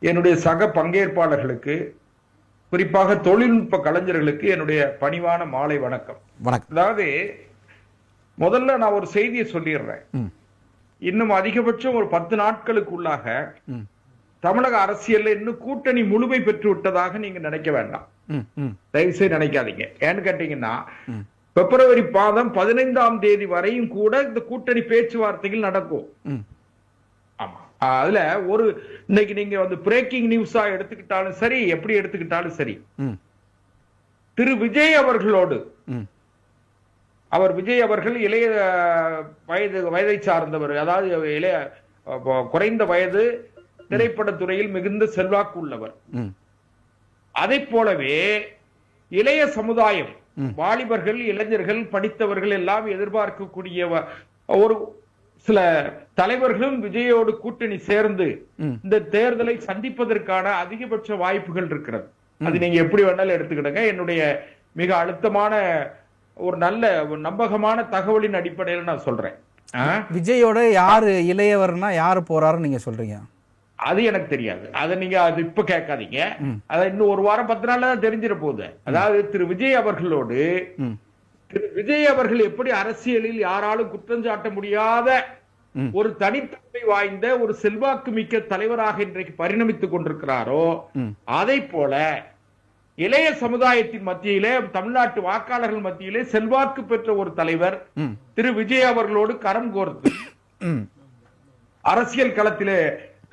என்னுடைய சக பங்கேற்பாளர்களுக்கு, குறிப்பாக தொழில்நுட்ப கலைஞர்களுக்கு என்னுடைய பணிவான மாலை வணக்கம். அதாவது முதல்ல நான் ஒரு செய்தியை சொல்லிடுறேன். இன்னும் அதிகபட்சம் ஒரு 10 நாட்களுக்குள்ளாக தமிழக அரசியல்ல இன்னும் கூட்டணி முழுமை பெற்று விட்டதாக நீங்க நினைக்க வேண்டாம், தயவுசெய்து நினைக்காதீங்க. ஏன்னு கேட்டீங்கன்னா, பிப்ரவரி 15ஆம் தேதி வரையும் கூட இந்த கூட்டணி பேச்சுவார்த்தைகள் நடக்கும். ஆமா, அதுல இன்னைக்கு நீங்க பிரேக்கிங் நியூஸா எடுத்துக்கிட்டாலும் சரி, எப்படி எடுத்துக்கிட்டாலும் சரி, திரு விஜய் அவர்களோடு, விஜய் அவர்கள் இளைய வயதை சார்ந்தவர், அதாவது குறைந்த வயது, திரைப்படத்துறையில் மிகுந்த செல்வாக்கு உள்ளவர். அதை போலவே இளைய சமுதாயம், வாலிபர்கள், இளைஞர்கள், படித்தவர்கள் எல்லாம் எதிர்பார்க்கக்கூடிய ஒரு சில தலைவர்களும் விஜயோடு கூட்டணி சேர்ந்து இந்த தேர்தலை சந்திப்பதற்கான அதிகபட்ச வாய்ப்புகள் இருக்கிறது. அது நீங்க எப்படி வேணாலும் எடுத்துக்கிடுங்க. என்னுடைய மிக அழுத்தமான ஒரு நல்ல நம்பகமான தகவலின் அடிப்படையில் நான் சொல்றேன். விஜயோட யாரு இளையவர்னா யாரு போறாருன்னு நீங்க சொல்றீங்க? அது எனக்கு தெரியாது. அதை நீங்க இப்ப கேட்காதீங்க. அதை இன்னும் ஒரு வாரம் 10 நாள்ல தான் தெரிஞ்சிட போகுது. அதாவது திரு விஜய் அவர்களோடு, திரு விஜய் அவர்கள் எப்படி அரசியலில் யாராலும் குற்றம் சாட்ட முடியாத ஒரு தனித்தன்மை வாய்ந்த ஒரு செல்வாக்கு மிக்க தலைவராக இன்றைக்கு பரிணமித்துக் கொண்டிருக்கிறாரோ, அதை போல இளைய சமுதாயத்தின் மத்தியிலே, தமிழ்நாட்டு வாக்காளர்கள் மத்தியிலே செல்வாக்கு பெற்ற ஒரு தலைவர் திரு விஜய் அவர்களோடு கரம் கோர்த்து அரசியல் களத்திலே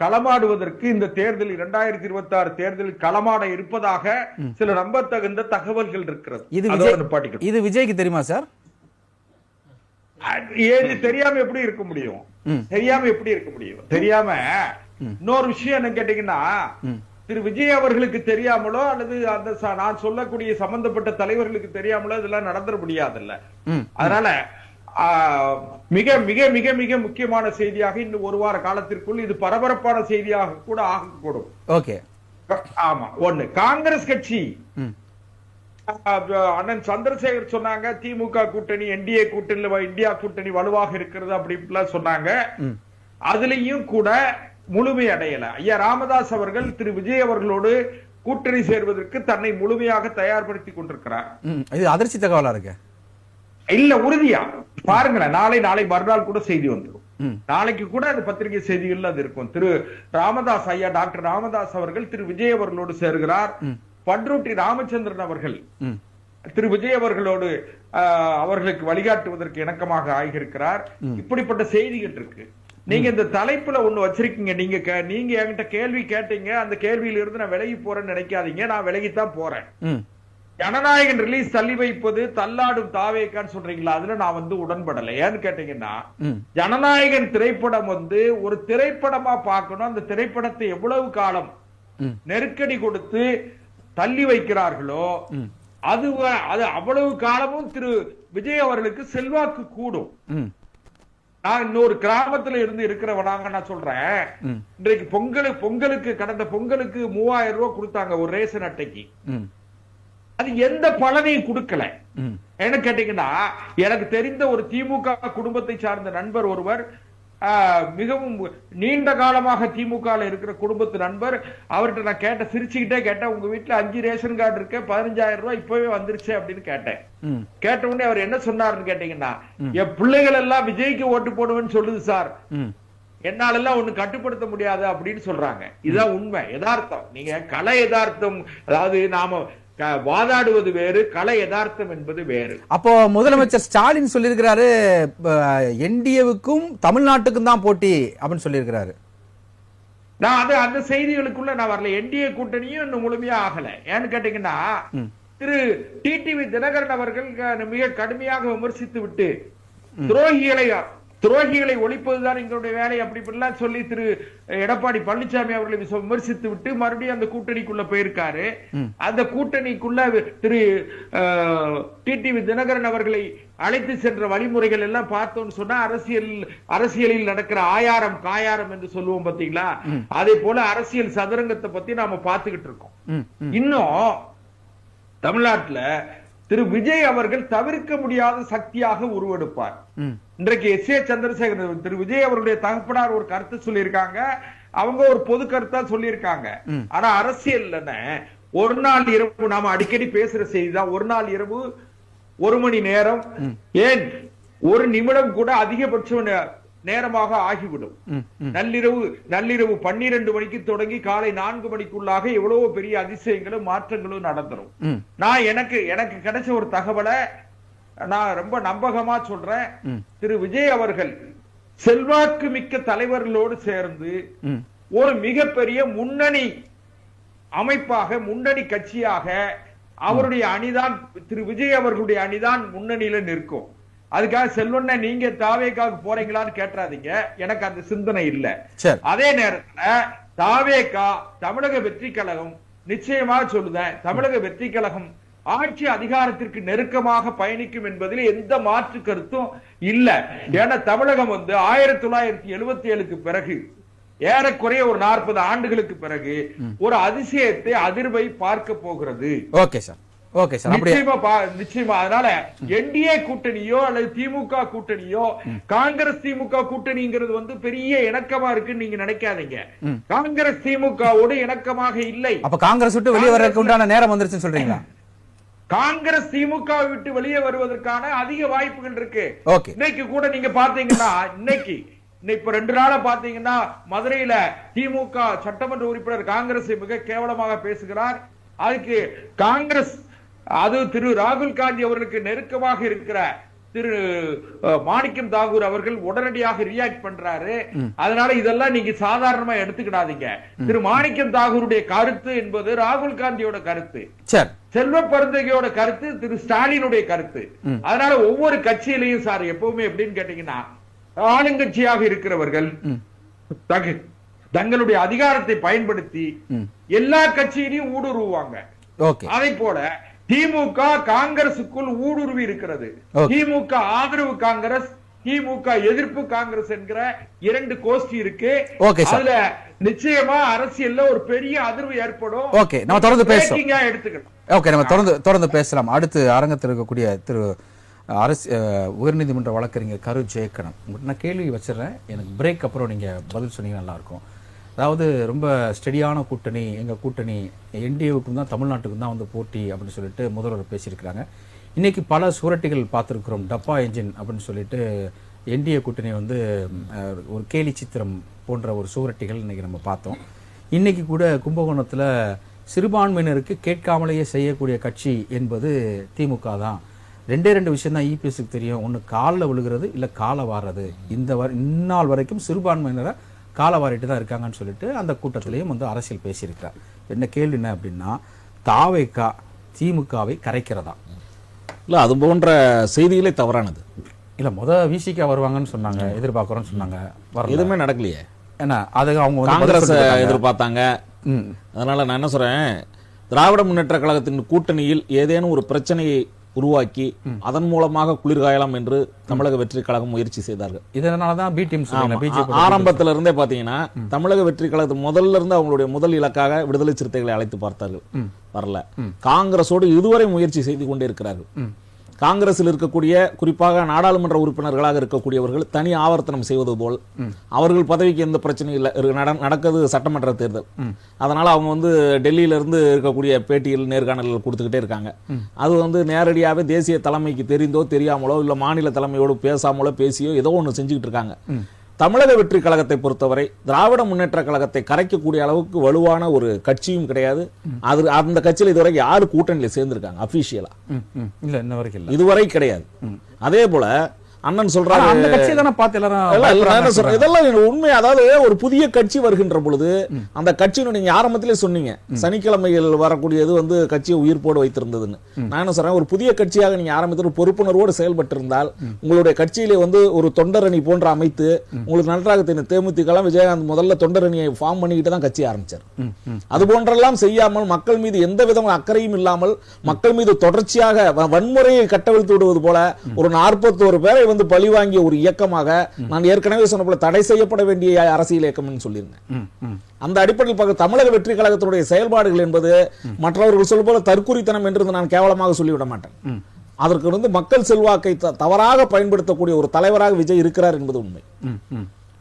களமாடுவதற்கு இந்த தேர்தல் 2026 தேர்தலில் களமாட இருப்பதாக சில நம்பத்தகுந்த தகவல்கள் இருக்கிறது. இது விஜய்க்கு தெரியுமா சார்? தெரியாம எப்படி இருக்க முடியும்? தெரியாம இன்னொரு விஷயம் என்ன கேட்டீங்கன்னா, திரு விஜய் அவர்களுக்கு தெரியாமலோ அல்லது அந்த நான் சொல்லக்கூடிய சம்பந்தப்பட்ட தலைவர்களுக்கு தெரியாமலோ இதெல்லாம் நடந்துட முடியாதுல்ல. அதனால மிக மிக மிக மிக முக்கியமான செய்தியாக இன்னும் ஒரு வார காலத்திற்குள் இது பரபரப்பான செய்தியாக கூட ஆகக்கூடும். ஓகே, ஆமா. ஒண்ணு, காங்கிரஸ் கட்சி அண்ணன் சந்திரசேகர் சொன்னாங்க, திமுக கூட்டணி என்டிஏ கூட்டணியில இந்தியா கூட்டணி வலுவாக இருக்கிறது அப்படின்லாம் சொன்னாங்க. அதுலயும் கூட முழுமை அடையல. ஐயா ராமதாஸ் அவர்கள் திரு விஜய் அவர்களோடு கூட்டணி சேர்வதற்கு தன்னை முழுமையாக தயார்படுத்திக் கொண்டிருக்கிறார். இது அதிர்ச்சி தகவலா இருக்கு. இல்ல, உறுதியா பாருங்களேன், நாளை மறுநாள் கூட செய்தி வந்துடும். நாளைக்கு கூட அது பத்திரிகை செய்திகள் அது இருக்கும். திரு ராமதாஸ் ஐயா டாக்டர் ராமதாஸ் அவர்கள் திரு விஜய் அவர்களோடு சேர்கிறார். பண்ருட்டி ராமச்சந்திரன் அவர்கள் திரு விஜய் அவர்களோடு அவர்களுக்கு வழிகாட்டுவதற்கு இணக்கமாக ஆகியிருக்கிறார். இப்படிப்பட்ட செய்திகள் இருக்கு. நீங்க இந்த தலைப்புல ஒண்ணு வச்சிருக்கீங்க. நீங்க என்கிட்ட கேள்வி கேட்டீங்க, அந்த கேள்வியில இருந்து நான் விலகி போறேன்னு நினைக்காதீங்க. நான் விலகித்தான் போறேன். ஜனநாயகன் ரிலீஸ் தள்ளி வைப்பது தள்ளாடும் தாவேக்கான்னு சொல்றீங்களா, அதுல நான் உடன்படலை. ஏன்னு கேட்டீங்கன்னா, ஜனநாயகன் திரைப்படம் ஒரு திரைப்படமா பார்க்கணும். அந்த திரைப்படத்தை எவ்வளவு காலம் நெருக்கடி கொடுத்து தள்ளி வைக்கிறார்களோ அது அவ்வளவு காலமும் திரு விஜய் அவர்களுக்கு செல்வாக்கு கூடும். நான் இன்னொரு கிராமத்துல இருந்து இருக்கிறவனாங்க நான் சொல்றேன். இன்றைக்கு பொங்கலுக்கு கடந்த பொங்கலுக்கு 3000 ரூபாய் கொடுத்தாங்க ஒரு ரேஷன் அட்டைக்கு. அது எந்த பலனையும் கொடுக்கல. என்ன கேட்டீங்கன்னா, எனக்கு தெரிந்த ஒரு திமுக குடும்பத்தை சார்ந்த நண்பர் ஒருவர், மிகவும் நீண்ட காலமாக திமுக இருக்கிற குடும்பத்து நண்பர், அவர்கிட்ட நான் கேட்ட, சிரிச்சுக்கிட்டே கேட்டேன், உங்க வீட்டுல 5 ரேஷன் கார்டு இருக்கு, 15000 ரூபாய் இப்பவே வந்துருச்சு அப்படின்னு கேட்டேன். கேட்ட உடனே அவர் என்ன சொன்னாருன்னு கேட்டீங்கன்னா, என் பிள்ளைகள் எல்லாம் விஜய்க்கு ஓட்டு போடுவேன்னு சொல்லுது சார், என்னால எல்லாம் ஒண்ணு கட்டுப்படுத்த முடியாது அப்படின்னு சொல்றாங்க. இதுதான் உண்மை, யதார்த்தம். நீங்க கலை யதார்த்தம், அதாவது நாம வாதாடுவது வேறு, கலை யதார்த்தம் என்பது வேறு. அப்போ முதலமைச்சர் ஸ்டாலின் சொல்லியிருக்கிறாரு, என்டிஏவுக்கும் தமிழ்நாட்டுக்கும் தான் போட்டி அப்படின்னு சொல்லியிருக்கிறாரு. நான் அந்த செய்திகளுக்குள்ள நான் வரல. என்டிஏ கூட்டணியும் இன்னும் முழுமையா ஆகல. ஏன்னு கேட்டீங்கன்னா, திரு டிடிவி தினகரன் அவர்கள் மிக கடுமையாக விமர்சித்து விட்டு துரோகிகளை ஒழிப்பதுதான் எங்களுடைய வேலை அப்படி இப்படிலாம் சொல்லி திரு எடப்பாடி பழனிசாமி அவர்களை விமர்சித்து விட்டு மறுபடியும் அந்த கூட்டணிக்குள்ள போயிருக்காரு. அந்த கூட்டணிக்குள்ள திரு டிடிவி தினகரன் அவர்களை அழைத்து சென்ற வழிமுறைகள் எல்லாம் பார்த்தோம்னு சொன்னா, அரசியலில் நடக்கிற ஆயாரம் காயாரம் என்று சொல்லுவோம் பாத்தீங்களா, அதே போல அரசியல் சதுரங்கத்தை பத்தி நாம பார்த்துக்கிட்டு இருக்கோம். இன்னும் தமிழ்நாட்டுல திரு விஜய் அவர்கள் தவிர்க்க முடியாத சக்தியாக உருவெடுப்பார். இன்றைக்கு எஸ்.ஏ. சந்திரசேகரன் திரு விஜய் அவருடைய தகப்பனார் ஒரு கருத்து சொல்லியிருக்காங்க, அவங்க ஒரு பொது கருத்தா சொல்லியிருக்காங்க. ஆனா அரசியல் ஒரு நாள் இரவு, நாம அடிக்கடி பேசுற செய்திதான், ஒரு நாள் இரவு 1 மணி நேரம், ஏன் 1 நிமிடம் கூட அதிகபட்சம் நேரமாக ஆகிவிடும். நள்ளிரவு 12 மணிக்கு தொடங்கி காலை 4 மணிக்குள்ளாக எவ்வளவு பெரிய அதிசயங்களும் மாற்றங்களும் நடந்துரும். நான் எனக்கு கிடைச்ச ஒரு தகவலை நான் ரொம்ப நம்பகமா சொல்றேன். திரு விஜய் அவர்கள் செல்வாக்கு மிக்க தலைவர்களோடு சேர்ந்து ஒரு மிகப்பெரிய முன்னணி அமைப்பாக, முன்னணி கட்சியாக அவருடைய அணிதான், திரு விஜய் அவர்களுடைய அணிதான் முன்னணியில நிற்கும். அதுக்காக செல்வண்ண நீங்க தாவேக்காவுக்கு போறீங்களான்னு கேட்டாதீங்க, எனக்கு அந்த சிந்தனை இல்ல. அதே நேரத்துல தாவேக்கா தமிழக வெற்றி கழகம், நிச்சயமா சொல்லுதேன், தமிழக வெற்றி கழகம் ஆட்சி அதிகாரத்திற்கு நெருக்கமாக பயணிக்கும் என்பதில் எந்த மாற்று கருத்தும் இல்ல. ஏன்னா தமிழகம் 1977க்கு பிறகு, ஏறக்குறைய ஒரு 40 ஆண்டுகளுக்கு பிறகு ஒரு அதிசயத்தை, அதிர்வை பார்க்க போகிறது. ஓகே சார், ஓகே சார், நிச்சயமா. அதனால என்டிஏ கூட்டணியோ அல்லது திமுக கூட்டணியோ, காங்கிரஸ் திமுக கூட்டணிங்கிறது பெரிய இணக்கமா இருக்குன்னு நீங்க நினைக்காதீங்க. காங்கிரஸ் திமுகவோடு இணக்கமாக இல்லை. அப்ப காங்கிரஸ் விட்டு வெளியே வர்றதுக்கு உண்டான நேரம் வந்துருச்சுன்னு சொல்றீங்களா? காங்கிரஸ் திமுக விட்டு வெளியே வருவதற்கான அதிக வாய்ப்புகள் இருக்கு. இன்னைக்கு கூட நீங்க பாத்தீங்கன்னா, இன்னைக்கு இப்ப 2 நாளா பாத்தீங்கன்னா, மதுரையில திமுக சட்டமன்ற உறுப்பினர் காங்கிரஸ் மிக கேவலமாக பேசுகிறார். அதுக்கு காங்கிரஸ், அது திரு ராகுல் காந்தி அவர்களுக்கு நெருக்கமாக இருக்கிற திரு மாணிக்கம் தாகூர் அவர்கள் உடனடியாக ரியாக்ட் பண்றாரு. அதனால இதெல்லாம் நீங்க சாதாரணமா எடுத்துக்கிடாதீங்க. திரு மாணிக்கம் தாகூருடைய கருத்து என்பது ராகுல் காந்தியோட கருத்து, செல்வ பெருந்தகையோட கருத்து, திரு ஸ்டாலினுடைய கருத்து. அதனால ஒவ்வொரு கட்சியிலையும் சார் எப்பவுமே எப்படின்னு கேட்டீங்கன்னா, ஆளுங்கட்சியாக இருக்கிறவர்கள் தங்களுடைய அதிகாரத்தை பயன்படுத்தி எல்லா கட்சியிலையும் ஊடுருவாங்க. அதை போல திமுக காங்கிரசுக்குள் ஊடுருவி இருக்கிறது. திமுக ஆதரவு காங்கிரஸ், திமுக எதிர்ப்பு காங்கிரஸ் என்கிற 2 கோஷ்டி இருக்கு. அதுல நிச்சயமா அரசியல்ல ஒரு பெரிய அதிர்வு ஏற்படும். நம்ம தொடர்ந்து பேசலாம். எடுத்துக்கலாம். நம்ம தொடர்ந்து பேசலாம். அடுத்து அரங்கத்தில் இருக்கக்கூடிய திரு உயர்நீதிமன்ற வழக்கறிஞர் கரு ஜெயக்கணம், நான் கேள்வி வச்சிடறேன், எனக்கு பிரேக் அப்புறம் நீங்க பதில் சொன்னீங்க நல்லா இருக்கும். அதாவது ரொம்ப ஸ்டெடியான கூட்டணி, எங்கள் கூட்டணி என்டிஏவுக்கும் தான் தமிழ்நாட்டுக்கும் தான் வந்து போட்டி அப்படின்னு சொல்லிட்டு முதல்வர் பேசியிருக்கிறாங்க. இன்னைக்கு பல சுவரட்டிகள் பார்த்துருக்குறோம். டப்பா என்ஜின் அப்படின்னு சொல்லிட்டு என்டிஏ கூட்டணி வந்து ஒரு கேலி சித்திரம் போன்ற ஒரு சுவரட்டிகள் இன்னைக்கு நம்ம பார்த்தோம். இன்னைக்கு கூட கும்பகோணத்தில் சிறுபான்மையினருக்கு கேட்காமலேயே செய்யக்கூடிய கட்சி என்பது திமுக தான். ரெண்டு விஷயம் தான் இபிஎஸ்க்கு தெரியும். ஒன்று காலில் விழுகிறது, இல்லை காலை வாடுறது. இந்நாள் வரைக்கும் சிறுபான்மையினரை காலை வாரிட்டு தான் இருக்காங்கன்னு சொல்லிட்டு அந்த கூட்டத்திலையும் வந்து அரசியல் பேசியிருக்கிறார். என்ன கேள்வி என்ன அப்படின்னா, தாவேகா திமுகவை கரைக்கிறதா? இல்லை, அது போன்ற செய்திகளே தவறானது. இல்லை, விசிகா வருவாங்கன்னு சொன்னாங்க, எதிர்பார்க்குறோன்னு சொன்னாங்க, எதுவுமே நடக்கலையே. ஏன்னா அது அவங்க காங்கிரஸ் எதிர்பார்த்தாங்க. அதனால நான் என்ன சொல்றேன், திராவிட முன்னேற்ற கழகத்தின் கூட்டணியில் ஏதேனும் ஒரு பிரச்சனையை உருவாக்கி அதன் மூலமாக குளிர்காயலாம் என்று தமிழக வெற்றி கழகம் முயற்சி செய்தார்கள். இதனாலதான் பி டீம் ஆரம்பத்துல இருந்தே பாத்தீங்கன்னா தமிழக வெற்றி கழகத்து முதல்ல இருந்து அவங்களுடைய முதல் இலக்காக விடுதலை சிறுத்தைகளை அழைத்து பார்த்தார்கள், வரல. காங்கிரஸோடு இதுவரை முயற்சி செய்து கொண்டே இருக்கிறார்கள். காங்கிரஸில் இருக்கக்கூடிய குறிப்பாக நாடாளுமன்ற உறுப்பினர்களாக இருக்கக்கூடியவர்கள் தனி ஆவர்த்தனம் செய்வது போல் அவர்கள் பதவிக்கு எந்த பிரச்சனையும் இல்லை. நடக்குது சட்டமன்ற தேர்தல், அதனால அவங்க வந்து டெல்லியில இருந்து இருக்கக்கூடிய பேட்டியில் நேர்காணல்கள் கொடுத்துக்கிட்டே இருக்காங்க. அது வந்து நேரடியாகவே தேசிய தலைமைக்கு தெரிந்தோ தெரியாமலோ இல்ல மாநில தலைமையோடு பேசாமலோ பேசியோ ஏதோ ஒன்று செஞ்சுக்கிட்டு இருக்காங்க. தமிழக வெற்றி கழகத்தை பொறுத்தவரை திராவிட முன்னேற்ற கழகத்தை கரைக்கக்கூடிய அளவுக்கு வலுவான ஒரு கட்சியும் கிடையாது. அது அந்த கட்சியில் இதுவரை யாரு கூட்டணியில சேர்ந்திருக்காங்க அபிஷியலா? இல்ல, இன்ன வரைக்கும் இதுவரை கிடையாது. அதே போல அண்ணன் சொல்றாரு அந்த கட்சியை தான பார்த்து எல்லாரும் இதெல்லாம் உண்மை. அதாவது ஒரு புதிய கட்சி வருகின்ற பொழுது அந்த கட்சியினுடைய நீங்க ஆரம்பத்திலே சொன்னீங்க சனிக்கிழமைகள் வரக்கூடியது வந்து கட்சியை உயிர்ப்போடு வைத்திருந்ததுன்னு. நான் என்ன சொல்றேன், ஒரு புதிய கட்சியாக நீங்க ஆரம்பத்தில் ஒரு பொறுப்புணர்வோடு செயல்பட்டு இருந்தால் உங்களுடைய கட்சியிலே வந்து ஒரு தொண்டரணி போன்ற அமைத்து உங்களுக்கு நன்றாக தெரியும். தேமுதிக விஜயகாந்த் முதல்ல தொண்டரணியை ஃபார்ம் பண்ணிக்கிட்டு தான் கட்சி ஆரம்பிச்சார். அது போன்றெல்லாம் செய்யாமல் மக்கள் மீது எந்த விதமான அக்கறையும் இல்லாமல் மக்கள் மீது தொடர்ச்சியாக வன்முறையை கட்டவிழ்த்து விடுவது போல ஒரு 41 பேரை வந்து பழி வாங்கிய ஒரு இயக்கமாக நான் ஏற்கனவே சொன்ன போல தடை செய்யப்பட வேண்டிய அரசியல் இயக்கம் சொல்லியிருந்தேன். அந்த அடிப்படையில் பார்க்க தமிழக வெற்றி கழகத்தினுடைய செயல்பாடுகள் என்பது மற்றவர்கள் சொல்ல போல தற்குறித்தனம் என்று நான் கேவலமாக சொல்லிவிட மாட்டேன். அதற்கு வந்து மக்கள் செல்வாக்கை தவறாக பயன்படுத்தக்கூடிய ஒரு தலைவராக விஜய் இருக்கிறார் என்பது உண்மை.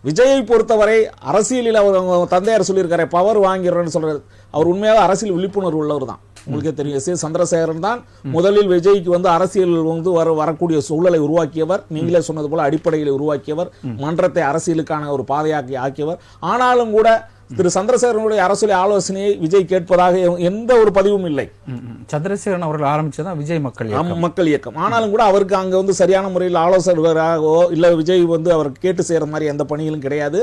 விஜயை பொறுத்தவரை அரசியலில் அவர் தந்தையார் சொல்லியிருக்காரு, பவர் வாங்கிறன்னு சொல்றாரு. அவர் உண்மையாக அரசியல் விழிப்புணர்வு உள்ளவர் தான். உங்களுக்கே தெரியும், எஸ் சந்திரசேகரன் தான் முதலில் விஜய்க்கு வந்து அரசியல் வந்து வரக்கூடிய சூழலை உருவாக்கியவர். நீங்களே சொன்னது போல அடிப்படையில் உருவாக்கியவர், மன்றத்தை அரசியலுக்கான ஒரு பாதையாக்கி ஆக்கியவர். ஆனாலும் கூட திரு சந்திரசேகரனுடைய அரசியல் ஆலோசனையை விஜய் கேட்பதாக எந்த ஒரு பதிவும் இல்லை. சந்திரசேகரன் அவர்கள் ஆரம்பிச்சதான் விஜய் மக்கள் இயக்கம். ஆனாலும் கூட அவருக்கு அங்க வந்து சரியான முறையில் ஆலோசகராகவோ இல்ல விஜய் வந்து அவருக்கு கேட்டு செய்யற மாதிரி எந்த பணிகளும் கிடையாது.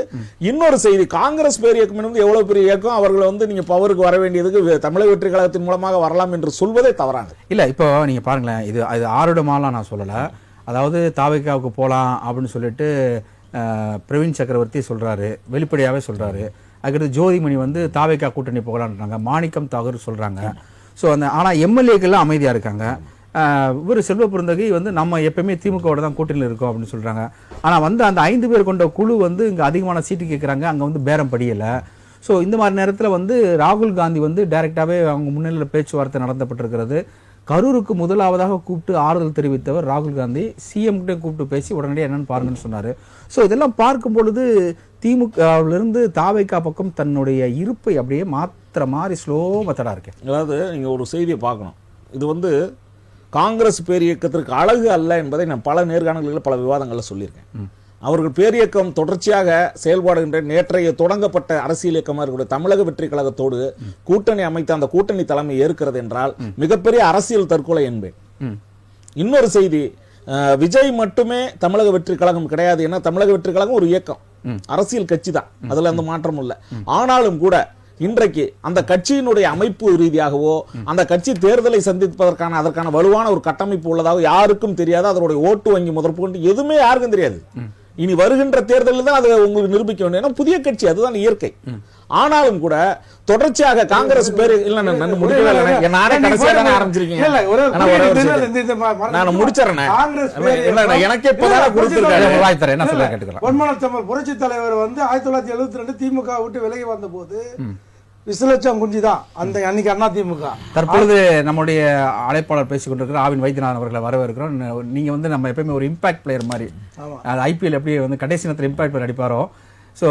இன்னொரு செய்தி, காங்கிரஸ் பேர் இயக்கம் வந்து எவ்வளவு பெரிய இயக்கம், அவர்களை வந்து நீங்க பவருக்கு வர வேண்டியதுக்கு தமிழக வெற்றி கழகத்தின் மூலமாக வரலாம் என்று சொல்வதே தவறானது. இல்ல, இப்போ நீங்க பாருங்களேன், இது ஆருடமாலாம் நான் சொல்லல. அதாவது தாவேகாவுக்கு போலாம் அப்படின்னு சொல்லிட்டு பிரவீன் சக்கரவர்த்தி சொல்றாரு, வெளிப்படையாவே சொல்றாரு. அதுக்கடுத்து ஜோதிமணி வந்து தாவேகா கூட்டணி போகலான்றாங்க, மாணிக்கம் தாகூர் சொல்றாங்க. ஸோ ஆனால் எம்எல்ஏக்கெல்லாம் அமைதியாக இருக்காங்க. இவர் செல்வ பெருந்தகை வந்து நம்ம எப்பயுமே திமுகவோட தான் கூட்டணியில் இருக்கோம் அப்படின்னு சொல்றாங்க. ஆனால் வந்து அந்த 5 பேர் கொண்ட குழு வந்து இங்கே அதிகமான சீட்டு கேட்குறாங்க, அங்கே வந்து பேரம் படியலை. ஸோ இந்த மாதிரி நேரத்தில் வந்து ராகுல் காந்தி வந்து டைரெக்டாகவே அவங்க முன்னிலையில் பேச்சுவார்த்தை நடத்தப்பட்டிருக்கிறது. கரூருக்கு முதலாவதாக கூப்பிட்டு ஆறுதல் தெரிவித்தவர் ராகுல் காந்தி. சிஎம் கிட்ட கூப்பிட்டு பேசி உடனடியாக என்னன்னு பாருங்கன்னு சொன்னார். ஸோ இதெல்லாம் பார்க்கும் பொழுது திமுகவிலிருந்து தாவேகா பக்கம் தன்னுடைய இருப்பை அப்படியே மாத்திர மாதிரி ஸ்லோ மெத்தடாக இருக்கு. அதாவது நீங்கள் ஒரு செய்தியை பார்க்கணும், இது வந்து காங்கிரஸ் பேரியக்கத்திற்கு அழகு அல்ல என்பதை நான் பல நேர்காணல்களில் பல விவாதங்களில் சொல்லியிருக்கேன். அவர்கள் பேரியக்கம் தொடர்ச்சியாக செயல்பாடுகின்ற நேற்றைய தொடங்கப்பட்ட அரசியல் இயக்கமாக இருக்கக்கூடிய தமிழக வெற்றி கழகத்தோடு கூட்டணி அமைத்த அந்த கூட்டணி தலைமை ஏற்கிறது என்றால் மிகப்பெரிய அரசியல் தற்கொலை என்பேன். இன்னொரு செய்தி, விஜய் மட்டுமே தமிழக வெற்றி கழகம் கிடையாது. ஏன்னா தமிழக வெற்றி கழகம் ஒரு இயக்கம், அரசியல் கட்சி தான், அதுல அந்த மாற்றம் இல்லை. ஆனாலும் கூட இன்றைக்கு அந்த கட்சியினுடைய அமைப்பு ரீதியாகவோ அந்த கட்சி தேர்தலை சந்திப்பதற்கான அதற்கான வலுவான ஒரு கட்டமைப்பு உள்ளதாக யாருக்கும் தெரியாது. அதனுடைய ஓட்டு வங்கி முதற்கொண்டு எதுவுமே யாருக்கும் தெரியாது. இனி வருகின்ற தேர்தலில் தான் அதை உங்களுக்கு நிரூபிக்க வேண்டும். ஏன்னா புதிய கட்சி, அதுதான் இயற்கை. ஆனாலும் கூட தொடர்ச்சியாக காங்கிரஸ் பேரு இல்ல நான் முடிச்சிடறேன். எனக்கே புரட்சி தலைவர் வந்து 1972 திமுக விட்டு விலகி வந்த போது விசிலட்சம் குஞ்சி தான் அந்த அன்னைக்கு அண்ணா திமுக. தற்பொழுது நம்முடைய அழைப்பாளர் பேசிக் கொண்டிருக்கிற ஆவின் வைத்தியநாதன் அவர்களை வரவேற்கிறோம். நீங்க வந்து நம்ம எப்பயுமே ஒரு இம்பாக்ட் பிளேயர் மாதிரி, அது ஐபிஎல் எப்படி வந்து கடைசி நேரத்தில் இம்பாக்ட் பிளேயர் அடிப்பாரோ, ஸோ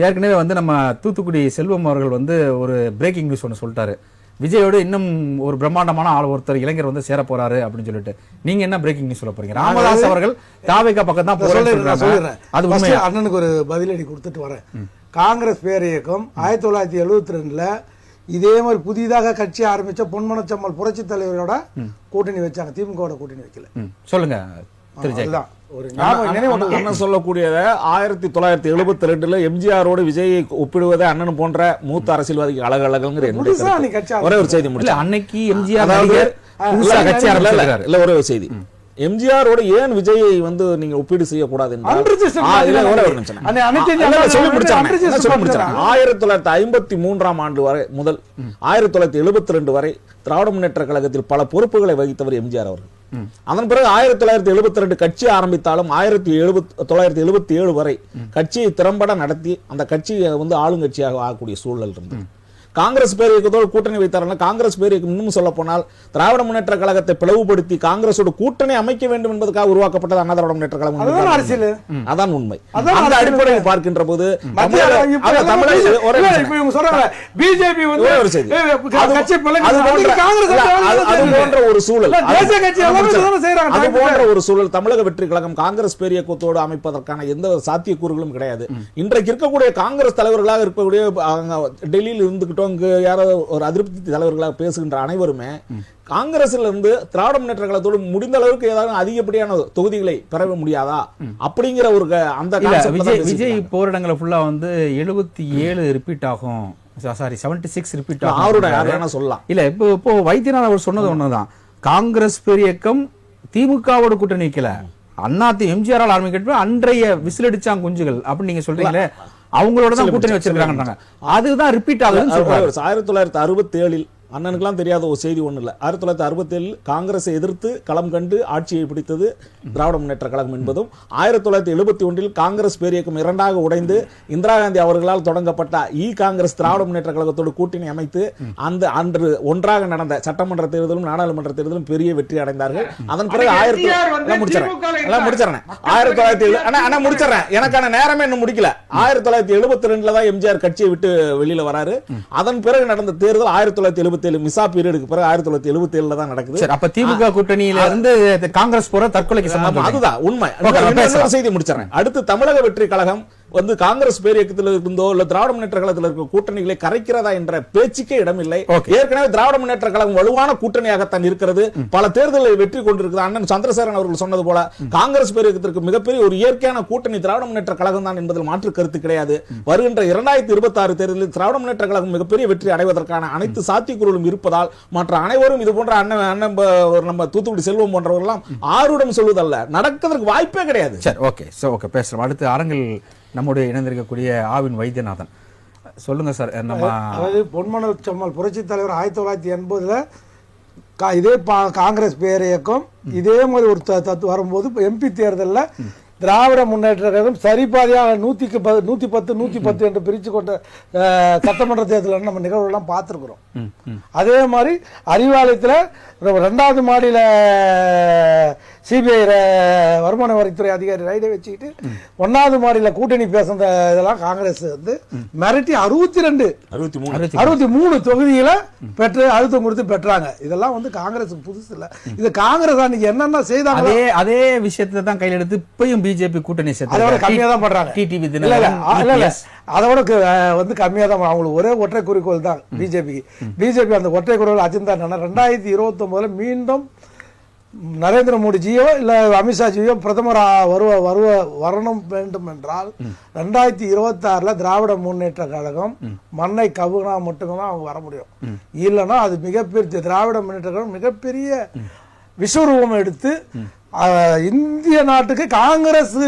ஏற்கனவே வந்து நம்ம தூத்துக்குடி செல்வம் அவர்கள் வந்து ஒரு பிரேக்கிங் நியூஸ் ஒன்று சொல்லிட்டாரு, விஜயோடு இன்னும் ஒரு பிரம்மாண்டமான ஆள் ஒருத்தர் இளைஞர் வந்து சேர போறாரு அப்படின்னு சொல்லிட்டு. நீங்க என்ன பிரேக்கிங் நியூஸ் சொல்ல போறீங்க? ராமதாஸ் அவர்கள் தாவேகா பக்கம் தான் சொல்லிடுறேன். அது உண்மையா? அண்ணனுக்கு ஒரு பதிலடி கொடுத்துட்டு வரேன். காங்கிரஸ் பேர் இயக்கம் 1972ல இதே மாதிரி புதிதாக கட்சி ஆரம்பிச்ச பொன்மனச்சம்மல் புரட்சி தலைவரோட கூட்டணி வச்சாங்க, திமுகவோட கூட்டணி வைக்கல. சொல்லுங்க திரு ஜெயக்குமார். அதுதான் ஒரு ஞாபகம் நினைவு அண்ணன் சொல்லக்கூடியத 1972ல எம்ஜிஆரோடு விஜயை ஒப்பிடுவதை அண்ணன் போன்ற மூத்த அரசியல்வாதிக்கு அழகழகுங்கிற என்னுடைய புதுசா நீ கருத்து. கட்சி ஒரே ஒரு செய்தி இல்ல, முடிச்சு. அன்னைக்கு எம்ஜிஆர் அதாவது நடிகர் புதுசா கட்சி ஆரம்பிச்சிருக்காரு. இல்ல ஒரே ஒரு செய்தி. எம்ஜிஆரோட ஏன் விஜயை வந்து நீங்க ஒப்பீடு செய்யக்கூடாது என்றால், Unregistered இல்ல, ஒரே ஒரு நிமிஷம். அன்னை அனைத்து இல்ல, இல்ல, சொல்லி முடிச்சிடுறேன். Unregistered சொல்லி முடிச்சிடுறேன். 1953ஆம் ஆண்டு வரை முதல் 1972 வரை திராவிட முன்னேற்ற கழகத்தில் பல பொறுப்புகளை வகித்தவர் எம்ஜிஆர் அவர்கள். அதன் பிறகு 1972 கட்சி ஆரம்பித்தாலும் 1977 வரை கட்சியை திறம்பட நடத்தி அந்த கட்சியை வந்து ஆளுங்கட்சியாக ஆகக்கூடிய சூழல் இருந்தது. காங்கிரஸ் பேர் இயக்கத்தோடு கூட்டணி வைத்தார்கள். காங்கிரஸ் பேர் இயக்கம் இன்னும் சொல்ல போனால் திராவிட முன்னேற்ற கழகத்தை பிளவுபடுத்தி காங்கிரஸோடு கூட்டணி அமைக்க வேண்டும் என்பதற்காக உருவாக்கப்பட்டது அண்ணா திராவிட முன்னேற்ற கழகம். அதுதான் அரசியல். அதான் உண்மை. அதான் அந்த அரசியல். அடிப்படையில் பார்க்கின்ற போது பிஜேபி வந்து ஒரே ஒரு செய்தி. கட்சி அது போன்ற ஒரு சூழல், தேசிய கட்சி எல்லாமே செய்யறாங்க. அது போன்ற ஒரு சூழல் தமிழக வெற்றி கழகம் காங்கிரஸ் பேர் இயக்கத்தோடு அமைப்பதற்கான எந்த சாத்தியக்கூறுகளும் கிடையாது. இன்றைக்கு இருக்கக்கூடிய காங்கிரஸ் தலைவர்களாக இருக்கக்கூடிய டெல்லியில் இருந்துகிட்டு யாராவது ஒரு அதிருப்தி தலைவர்களாக பேசுகின்ற அனைவருமே காங்கிரஸ்ல இருந்து திராவிட முன்னேற்ற கழகத்தோடு முடிந்த அளவுக்கு ஏதாவது அதிகப்படியான தொகுதிகளை பெற முடியாதா அப்படிங்கிற ஒரு அந்த விஜய் போராட்டங்களை ஃபுல்லா வந்து 77 ரிப்பீட் ஆகும், சாரி 76 ரிப்பீட் ஆகும். அவரோட யாரையான சொல்லலாம். இல்ல இப்போ வைத்தியநாதன் அவர் சொன்னது ஒண்ணுதான், காங்கிரஸ் பேரியக்கம் திமுகவோட கூட்டணி வைக்கல, எம்ஜிஆரால் ஆரம்பிக்க அன்றைய விசிலடிச்சாங்க குஞ்சுகள் அப்படின்னு நீங்க சொல்றீங்களே, அவங்களோட தான் கூட்டணி வச்சிருக்காங்க. அதுதான் ரிப்பீட் ஆகுதுன்னு சொல்றாரு. 1967 அண்ணனுக்குலாம் தெரியாத ஒரு செய்தி ஒண்ணு இல்ல. 1967 காங்கிரஸை எதிர்த்து களம் கண்டு ஆட்சியை பிடித்தது திராவிட முன்னேற்ற கழகம் என்பதும், 1971 காங்கிரஸ் பேரியக்கம் இரண்டாக உடைந்து இந்திரா காந்தி அவர்களால் தொடங்கப்பட்ட காங்கிரஸ் திராவிட முன்னேற்ற கழகத்தோடு கூட்டணி அமைத்து அந்த அன்று ஒன்றாக நடந்த சட்டமன்ற தேர்தலும் நாடாளுமன்ற தேர்தலும் பெரிய வெற்றி அடைந்தார்கள். அதன் பிறகு 1970 முடிச்சிடறேன், எனக்கான நேரமே இன்னும் முடிக்கல. 1972 தான் எம்ஜிஆர் கட்சியை விட்டு வெளியில வராரு. அதன் பிறகு நடந்த தேர்தல் 1977 மிசா பீரியடுக்கு பிறகு 1977 தான் நடக்குது. அப்ப திமுக கூட்டணியில இருந்து காங்கிரஸ் போற தற்கொலைக்கு சம்பந்தம் அதுதான் உண்மை. செய்தி முடிச்சிடறேன். அடுத்து தமிழக வெற்றி கழகம் வந்து காங்கிரஸ் பேரியக்கத்தில் இருந்தோ இல்ல திராவிட முன்னேற்ற கழகத்தில் இருக்க கூட்டணிகளை கரைக்கிறதா என்ற பேச்சுக்கே இடமில்லை. ஏற்கனவே திராவிட முன்னேற்ற கழகம் வலுவான கூட்டணியாகத்தான் இருக்கிறது, பல தேர்தலை வெற்றி கொண்டிருக்கிறது. அண்ணன் சந்திரசேகரன் அவர்கள் சொன்னது போல காங்கிரஸ் பேரியக்கத்திற்கு மிகப்பெரிய ஒரு இயற்கையான கூட்டணி திராவிட முன்னேற்ற கழகம் தான் என்பதில் மாற்று கருத்து கிடையாது. வருகின்ற 2026 தேர்தலில் திராவிட முன்னேற்ற கழகம் மிகப்பெரிய வெற்றி அடைவதற்கான அனைத்து சாத்தியக்கூறுகளும் இருப்பதால் மற்ற அனைவரும் இது போன்ற அண்ணன் நம்ம தூத்துக்குடி செல்வம் போன்றவர்கள்லாம் ஆர்வம் சொல்வதல்ல, நடக்கிறதுக்கு வாய்ப்பே கிடையாது. சரி, ஓகே பேசலாம். அடுத்து அரங்கில் நம்முடைய இணைந்திருக்கக்கூடிய ஆவின் வைத்தியநாதன், சொல்லுங்க சார். அதாவது பொன்மனச்சம்மல் புரட்சி தலைவர் 1980ல இதே காங்கிரஸ் பேர் இயக்கம் இதே மாதிரி ஒரு தத்து வரும்போது எம்பி தேர்தலில் திராவிட முன்னேற்ற கழகம் சரிபாதியாக 110 110 என்று பிரித்து கொண்ட சட்டமன்ற தேர்தலில் நம்ம நிகழ்வுலாம் பார்த்துருக்குறோம். அதே மாதிரி அறிவாலயத்தில் 2வது மாடியில் சிபிஐ வருமான வரித்துறை அதிகாரி ரைடை வச்சுக்கிட்டு 1வது மாடியில் கூட்டணி பேசுன இதெல்லாம் காங்கிரஸ் வந்து மிரட்டி 63 தொகுதிகளை பெற்று அழுத்தம் கொடுத்து பெற்றாங்க. இதெல்லாம் வந்து காங்கிரஸ் புதுசு இல்ல, இது காங்கிரஸ் அன்னைக்கு என்னென்ன செய்தாங்க அதே விஷயத்தை தான் கையில் எடுத்து இப்பயும் பிஜேபி கூட்டணி அதோட கம்மியா தான் பண்றாங்க. அதோட வந்து கம்மியா தான், அவங்களுக்கு ஒரே ஒற்றை குறிக்கோள் தான் பிஜேபி அந்த ஒற்றை குறிக்கோள் அஜெண்டா என்னன்னா 2029 மீண்டும் நரேந்திர மோடிஜியோ இல்ல அமித்ஷாஜியோ பிரதமர் வரணும் வேண்டும் என்றால் 2026 திராவிட முன்னேற்ற கழகம் மண்ணை கவுனா மட்டும்தான் அவங்க வர முடியும். இல்லைன்னா அது மிகப்பெரிய திராவிட முன்னேற்ற கழகம் மிகப்பெரிய விஸ்வரூபம் எடுத்து இந்திய நாட்டுக்கு காங்கிரஸ்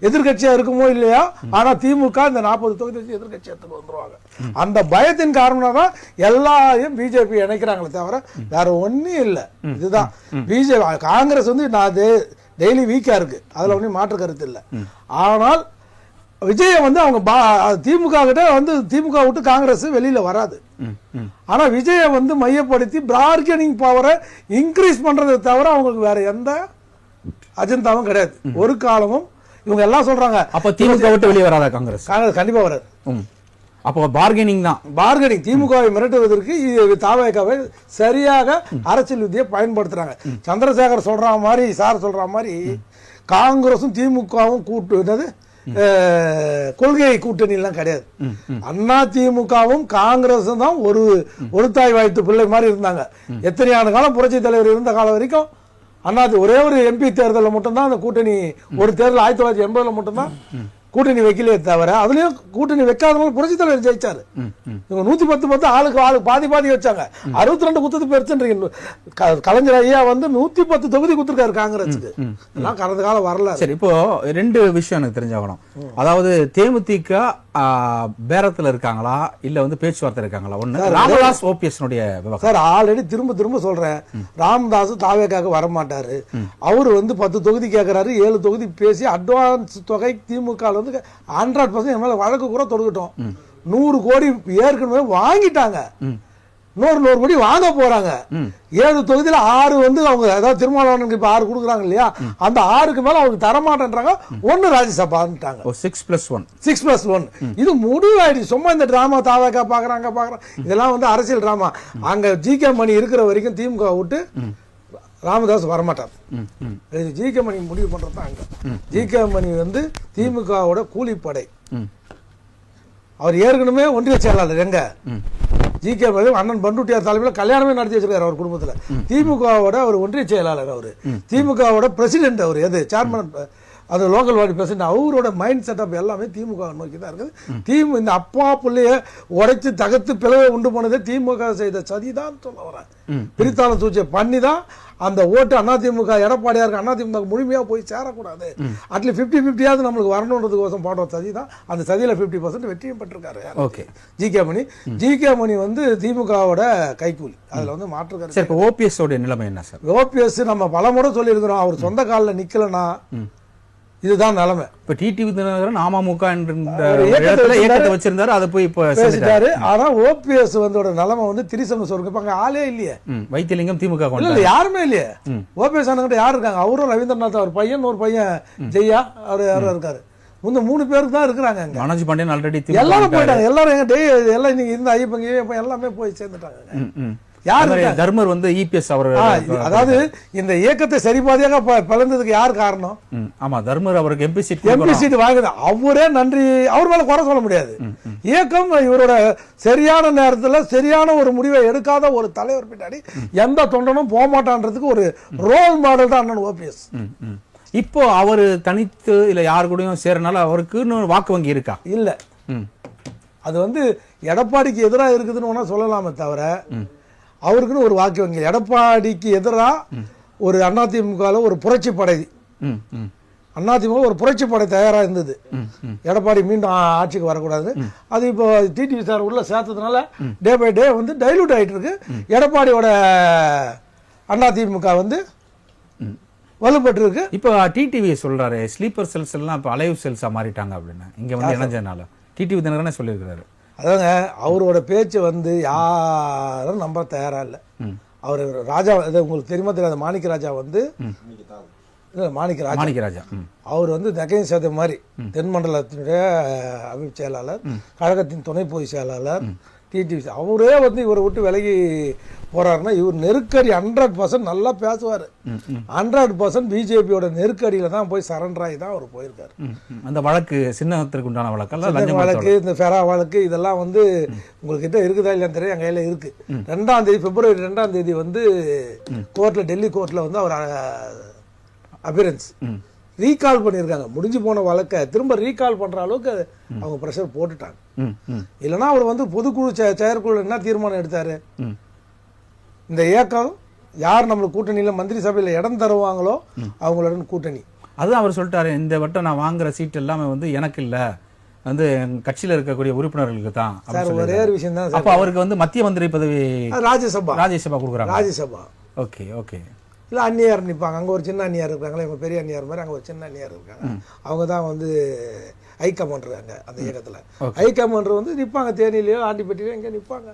எதிர்கட்சியா இருக்குமோ இல்லையா, ஆனா திமுக இந்த 40 தொகுதி எதிர்கட்சி எடுத்து வந்துருவாங்க. அந்த பயத்தின் காரணமாக தான் எல்லாரையும் பிஜேபி இணைக்கிறாங்களே தவிர வேற ஒன்னும் இல்லை. இதுதான் பிஜேபி. காங்கிரஸ் வந்து நான் டெய்லி வீக்கா இருக்கு, அதுல ஒன்னும் மாற்று கருத்து இல்லை. ஆனால் விஜய வந்து அவங்க திமுக கிட்ட வந்து திமுக விட்டு காங்கிரஸ் வெளியில வராது. ஆனா விஜய வந்து மையப்படுத்தி பார்கெனிங் பவரை இன்க்ரீஸ் பண்றதை தவிர அவங்களுக்கு வேற எந்த அஜெண்டாவும் கிடையாது. ஒரு காலமும் இவங்க எல்லாம் சொல்றாங்க. அப்ப திமுக விட்டு வெளியே வராதா காங்கிரஸ்? காங்கிரஸ் கண்டிப்பா வராது. அப்போ பார்கெனிங் தான். பார்கெனிங். திமுகவை மிரட்டுவதற்கு தாவேகாவை சரியாக அரசியல் வித்தியை பயன்படுத்துறாங்க. சந்திரசேகர் சொல்ற மாதிரி, சார் சொல்ற மாதிரி காங்கிரசும் திமுகவும் என்னது கொள்கை கூட்டணி எல்லாம் கிடையாது. அண்ணா திமுகவும் காங்கிரசும் தான் ஒரு தாய் வாய்த்து பிள்ளை மாதிரி இருந்தாங்க. எத்தனை ஆண்டு காலம் புரட்சி தலைவர் இருந்த காலம் வரைக்கும் ஒரே ஒரு எம்பி தேர்தலில் மட்டும்தான் அந்த கூட்டணி, ஒரு தேர்தல் 1980 மட்டும்தான் கூட்டணி வைக்கலையே தவிர, அதுலயும் கூட்டணி வைக்காதவங்க புரட்சி தலைவர் ஜெயிச்சாரு. இவங்க 110 ஆளுக்கு பாதி வச்சாங்க. 62 குத்து பெருச்சுன்றீங்க. கலைஞர் ஐயா வந்து 110 தொகுதி குத்துருக்காரு காங்கிரஸுக்கு. எல்லாம் கடந்த காலம் வரல. சரி, இப்போ 2 விஷயம் எனக்கு தெரிஞ்சாகணும். அதாவது தேமுதிக பேரத்துல இருக்காங்களா இல்ல வந்து பேச்சுவார்த்தை இருக்காங்களா? ஒண்ணு ராமதாஸ் ஓபிஎஸ் விவகாரம். சார் ஆல்ரெடி திரும்ப சொல்றேன், ராமதாஸ் தாவேக்காக வரமாட்டாரு. அவரு வந்து 10 தொகுதி கேட்கிறாரு, 7 தொகுதி பேசி அட்வான்ஸ் தொகை திமுக வந்து 100% மேல வழக்கு கூட தொடுக்கட்டும். 100 கோடி ஏற்கனவே வாங்கிட்டாங்க, 100 கோடி வாங்க போறாங்க. 7 தொகுதியில 6 வந்து அவங்க, அதாவது திருமாவளவனுக்கு இப்ப 6 கொடுக்குறாங்க இல்லையா, அந்த 6க்கு மேல அவங்க தரமாட்டேன்றாங்க. 1 ராஜ்யசபான்ட்டாங்க. 6+1 இது முடிவாயிடுச்சு. சும்மா இந்த டிராமா தாவேக்கா பாக்குறாங்க இதெல்லாம் வந்து அரசியல் டிராமா. அங்க ஜி.கே. மணி இருக்கிற வரைக்கும் திமுக விட்டு ராமதாஸ் வரமாட்டார். ஜி.கே. மணி முடிவு பண்றதுதான் அங்க. ஜி.கே. மணி வந்து திமுகவோட கூலிப்படை. அவர் ஏற்கனவே ஒன்றிய செயலாளர். எங்க ஜி.கே. மணி அண்ணன் பண்டுட்டியார் தலைமையில் கல்யாணமே நடத்தி வச்சிருக்காரு அவர் குடும்பத்துல. திமுகவோட அவர் ஒன்றிய செயலாளர். அவரு திமுகவோட பிரசிடென்ட். அவர் எது சேர்மன், அது லோக்கல் பாடி பிரசிடென்ட். அவரோட மைண்ட் செட்டப் எல்லாமே திமுக நோக்கி தான் இருக்குது. இந்த அப்பா பிள்ளைய உடைச்சு தகத்து பிளவை உண்டு போனதே திமுக செய்த சதிதான் சொல்ல வரேன். பிரித்தாளம் சூழ்ச்சியை பண்ணி தான் அந்த ஓட்டு அதிமுக எடப்பாடியாருக்கு அதிமுக முழுமையா போய் சேரக்கூடாது, அட்லீஸ்ட் 50-50 நம்மளுக்கு வரணுன்றதுக்கோசம் பாடுற சதி தான். அந்த சதியில 50% வெற்றியும் பெற்றிருக்காரு. Okay, G K. மணி வந்து திமுகவோட கைக்கூலி. அதுல வந்து மாற்றுக்காரு. ஓபிஎஸ் உடைய நிலைமை என்ன சார்? ஓபிஎஸ் நம்ம பலமுறை சொல்லி இருக்கிறோம், அவர் சொந்த காலில் நிக்கலன்னா இதுதான் நிலைமை. இப்ப டிடிவி தினகரன் அமமுக இயக்கத்தை வச்சிருந்தாரு, அதை போய் பேசிட்டாரு. ஆனா ஓபிஎஸ் வந்து நிலைமை வந்து திரிசங்கம் சொல்லுங்க, அங்க ஆளே இல்லையே. வைத்தியலிங்கம் திமுக இல்ல, யாருமே இல்லையே. ஓபிஎஸ் அண்ணன் யாரு இருக்காங்க? அவரும் ரவீந்திரநாத், அவர் பையன், ஒரு பையன் ஜெயா, அவர் யாரும் இருக்காரு. 3 பேருக்கு தான் இருக்கிறாங்க. மனோஜ் பாண்டியன் ஆல்ரெடி எல்லாரும் போயிட்டாங்க. எல்லாரும் எல்லாம் இன்னைக்கு இருந்த ஐயப்பங்க எல்லாமே போய் சேர்ந்துட்டாங்க. தர்மர் வந்து இபிஎஸ் அவர், அதாவது இந்த இயக்கத்தை சரிபாதியாக பிளந்ததுக்கு யார் காரணம்? ஆமா, தர்மர் அவருக்கு எம்பி சீட் வாங்குது. அவரே நன்றி, அவர் மேல குறை சொல்ல முடியாது. இயக்கம் இவரோட சரியான நேரத்துல சரியான ஒரு முடிவை எடுக்காத ஒரு தலைவர் பின்னாடி எந்த தொண்டனும் போக மாட்டான்றதுக்கு ஒரு ரோல் மாடல் தான் அண்ணன் ஓபிஎஸ். இப்போ அவரு தனித்து இல்ல யாரு கூடயும் சேரனால அவருக்கு வாக்கு வங்கி இருக்கா? இல்ல, அது வந்து எடப்பாடிக்கு எதிராக இருக்குதுன்னு சொல்லலாமே தவிர அவருக்குன்னு ஒரு வாக்கு வங்கி. எடப்பாடிக்கு எதிராக ஒரு அதிமுக ஒரு புரட்சி படை, அதிமுக ஒரு புரட்சி படை தயாரா இருந்தது. எடப்பாடி மீண்டும் ஆட்சிக்கு வரக்கூடாது. அது இப்போ டிடிவி சார் உள்ள சேர்த்ததுனால டே பை டே வந்து டைலூட் ஆயிட்டு இருக்கு. எடப்பாடியோட அதிமுக வந்து வலுப்பட்டு இருக்கு. இப்போ டிடிவி சொல்றாரு ஸ்லீப்பர் செல்ஸ் எல்லாம் இப்போ அலைவ் செல்ஸா மாறிட்டாங்க அப்படின்னு. இங்க வந்து இணைஞ்சனால டிடிவி தினகரனே சொல்லியிருக்கிறாரு. அதாங்க, அவரோட பேச்சு வந்து யாரும் நம்ப தயாரா இல்லை. அவர் ராஜா, உங்களுக்கு தெரியுமா தெரியாது, மாணிக்க ராஜா வந்து மாணிக்க ராஜா அவர் வந்து நகையும் சேர்த்த மாதிரி தென்மண்டலத்தினுடைய அமைப்பு செயலாளர், கழகத்தின் துணை பொதுச் செயலாளர் டிடிவி. அவரே வந்து இவரை விட்டு விலகி போறாருன்னா இவர் நெருக்கடி 100% நல்லா பேசுவார். 100% பிஜேபியோட நெருக்கடியில தான் போய் சரண்டர் ஆகி தான் அவர் போயிருக்காரு. அந்த வழக்கு சின்னத்திற்கு உண்டான வழக்கு, இந்த ஃபெரா வழக்கு, இதெல்லாம் வந்து உங்ககிட்ட இருக்குதா இல்லையா தெரியும், என் கையில இருக்கு. 2ஆம் தேதி பிப்ரவரி 2ஆம் தேதி வந்து கோர்ட்ல, டெல்லி கோர்ட்ல வந்து அவர் அப்பியரன்ஸ் ரீகால் பண்ணியிருக்காங்க. முடிஞ்சு போன வழக்கை திரும்ப ரீகால் பண்ற அளவுக்கு அவங்க பிரஷர் போட்டுட்டாங்க. இல்லைன்னா அவர் வந்து பொதுக்குழு செயற்குழு என்ன தீர்மானம் எடுத்தாரு, இந்த இயக்கம் யார் நம்மளுக்கு கூட்டணியில மந்திரி சபையில இடம் தருவாங்களோ அவங்களோட கூட்டணி. அதுதான் அவர் சொல்லிட்டாரு, இந்த வட்டம் நான் வாங்குற சீட் எல்லாமே வந்து எனக்கு இல்ல, வந்து கட்சியில இருக்கக்கூடிய உறுப்பினர்களுக்கு தான். ஒரே ஒரு விஷயம் தான். அப்ப அவருக்கு வந்து மத்திய மந்திரி பதவி ராஜ்யசபா கொடுக்குறாங்க. Rajya Sabha okay okay. இல்லை அந்நியார் நிற்பாங்க. அங்கே ஒரு சின்ன அந்நியார் இருக்காங்களே, இவங்க பெரிய அந்நியார் மாதிரி அங்கே ஒரு சின்ன அந்நியார் இருக்காங்க. அவங்க தான் வந்து ஹைகமாண்ட் இருக்காங்க அந்த இயக்கத்தில். ஹைகமாண்ட் வந்து நிற்பாங்க, தேனியிலையோ ஆண்டிப்பட்டியிலையோ எங்கே நிற்பாங்க.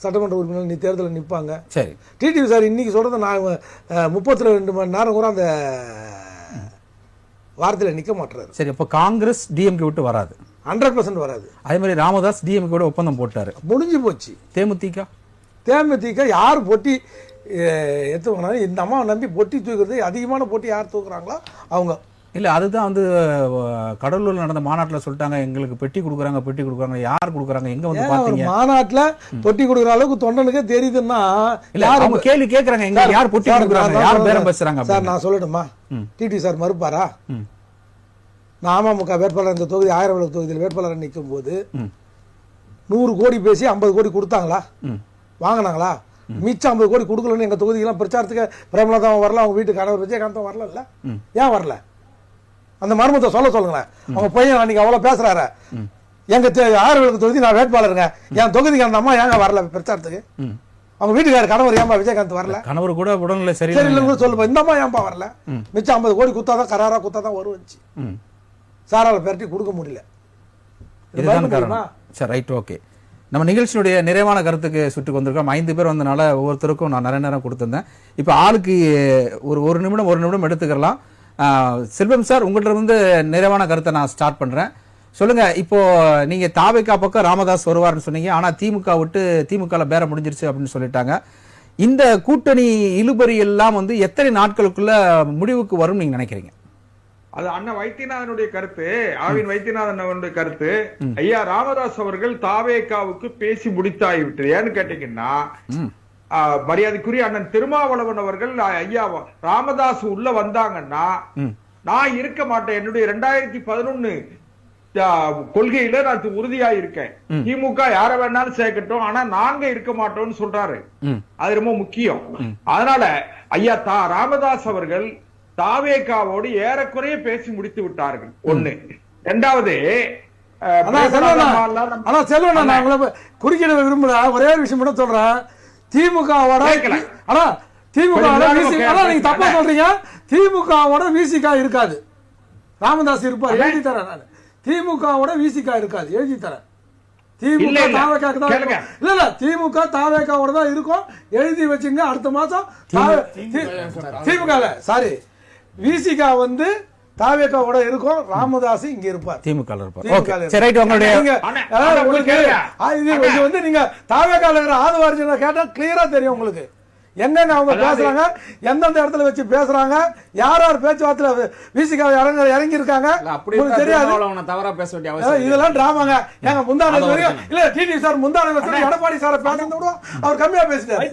சட்டமன்ற உறுப்பினர் நீ தேர்தலில் நிற்பாங்க. சரி, டிடிவி சார் இன்னைக்கு சொல்றது நான் 32 மணி நேரம் கூட அந்த வார்த்தையில நிக்க மாட்டாரு. சரி, அப்ப காங்கிரஸ் டிஎம்கே விட்டு வராது, 100% வராது. அதே மாதிரி ராமதாஸ் டிஎம்கே விட ஒப்பந்தம் போட்டாரு, முடிஞ்சு போச்சு. தேமுதிக யார் பொட்டி எடுத்துக்கணும், இந்த அம்மாவை நம்பி பொட்டி தூக்குறது, அதிகமான பொட்டி யார் தூக்குறாங்களோ அவங்க. இல்ல அதுதான் வந்து கடலூர்ல நடந்த மாநாட்டுல சொல்லிட்டாங்க, எங்களுக்கு பெட்டி கொடுக்குறாங்க, யார் கொடுக்குறாங்க, எங்க வந்து பாத்தீங்க? மாநாட்டுல பொட்டி கொடுக்குற அளவுக்கு தொண்டனுக்கே தெரியுதுன்னா அவங்க கேள்வி கேக்குறாங்க, எங்க யார் பொட்டி கொடுக்குறாங்க, யார் பேரம் பேசுறாங்க சார்? நான் சொல்லட்டுமா? டிடி சார் மறுப்பாரா? நான் அமமுக வேட்பாளர் இந்த தொகுதி 1000 விளக்கு தொகுதியில் வேட்பாளர் நிற்கும் போது 100 கோடி பேசி 50 கோடி கொடுத்தாங்களா, வாங்கினாங்களா? மிச்சம் 50 கோடி கொடுக்கலன்னு எங்க தொகுதிக்கெல்லாம் பிரச்சாரத்துக்கு பிரேமலதா வரல, அவங்க வீட்டு கணவர் விஜயகாந்தம் வரல. இல்ல ஏன் வரல? அந்த மர்மத்தை சொல்லுங்களேன். அவங்க பையன் அன்னைக்கு அவ்வளவு பேசுறாரு, எங்க 1000 விளக்கு தொகுதி நான் வேட்பாளருங்க, என் தொகுதிக்கு அந்த அம்மா ஏங்க வரல பிரச்சாரத்துக்கு? அவங்க வீட்டுக்கார கணவர் ஏன்பா விஜயகாந்த் வரல? கணவர் கூட உடல்நிலை சரியில்லை சொல்லுப்பா, இந்த அம்மா ஏன்பா வரல? மிச்சம் 50 கோடி குத்தாதான் கராரா குத்தாதான் வருவச்சு, சாரால பெரட்டி கொடுக்க முடியல. இதுதான் காரணம். சரி, ரைட், ஓகே. நம்ம நிகழ்ச்சியுடைய நிறைவான கருத்துக்கு சுட்டுக்கு வந்திருக்கோம். 5 பேர் வந்தனால ஒவ்வொருத்தருக்கும் நான் நிறைய நேரம் கொடுத்திருந்தேன். இப்போ ஆளுக்கு ஒரு நிமிடம் எடுத்துக்கலாம். செல்வம் சார், உங்கள்கிட்ட இருந்து நிறைவான கருத்தை நான் ஸ்டார்ட் பண்றேன். சொல்லுங்க, இப்போ நீங்க தாவேகா பக்கம் ராமதாஸ் வருவார்னு சொன்னீங்க, ஆனா திமுக விட்டு திமுக பேரம் முடிஞ்சிருச்சு அப்படின்னு சொல்லிட்டாங்க. இந்த கூட்டணி இழுபறி எல்லாம் வந்து எத்தனை நாட்களுக்குள்ள முடிவுக்கு வரும் நீங்க நினைக்கிறீங்க? அது அண்ணன் வைத்தியநாதனுடைய கருத்து, ஆவின் வைத்தியநாதன் அவருடைய கருத்து. ஐயா ராமதாஸ் அவர்கள் தாவேகாவுக்கு பேசி முடித்தாகிவிட்டது. ஏன்னு கேட்டீங்கன்னா, மரியாதைக்குரிய அண்ணன் திருமாவளவன் அவர்கள் ஐயா ராமதாஸ் உள்ள வந்தாங்கன்னா நான் இருக்க மாட்டேன், என்னுடைய 2011 கொள்கையில நான் உறுதியா இருக்கேன், திமுக யார வேணாலும் சேர்க்கட்டும், ஆனா நாங்க இருக்க மாட்டோம்னு சொல்றாரு. அது ரொம்ப முக்கியம். அதனால ஐயா ராமதாஸ் அவர்கள் தாவேகாவோடு ஏறக்குறைய பேசி முடித்து விட்டார்கள். ஒண்ணு. இரண்டாவது, குறுக்கிட விரும்பல, ஒரே விஷயம் மட்டும் சொல்றேன். திமுகவோட நீங்க தப்பா சொல்றீங்க. திமுகவோட விசிகா இருக்காது, ராமதாஸ் இருப்பார், எழுதி தரேன் நான். திமுகவோட விசிகா இருக்காது, எழுதி தரேன். திமுக தாவேகாவோட தான் இருக்கும், எழுதி வச்சுங்க. அடுத்த மாசம் திமுக சாரி விசிகா வந்து தாவேகாவோட இருக்கும், ராமதாஸ் இங்க இருப்பார், திமுக வந்து நீங்க தாவேகால இருக்கிற ஆதவாரிஜனை கேட்டா கிளியரா தெரியும் உங்களுக்கு, எங்கெங்க அவங்க பேசுறாங்க, எந்தெந்த இடத்துல வச்சு பேசுறாங்க, யார் பேச்சுவார்த்தை விசிகா இறங்கி இருக்காங்க, தெரியாது. தவறா பேச வேண்டிய அவசியம் இதெல்லாம் டிராமாங்க. எங்க முந்தான இல்ல டிடி சார் முந்தான எடப்பாடி சார் பேசுறத விட அவர் கம்மியா பேசிட்டாரு.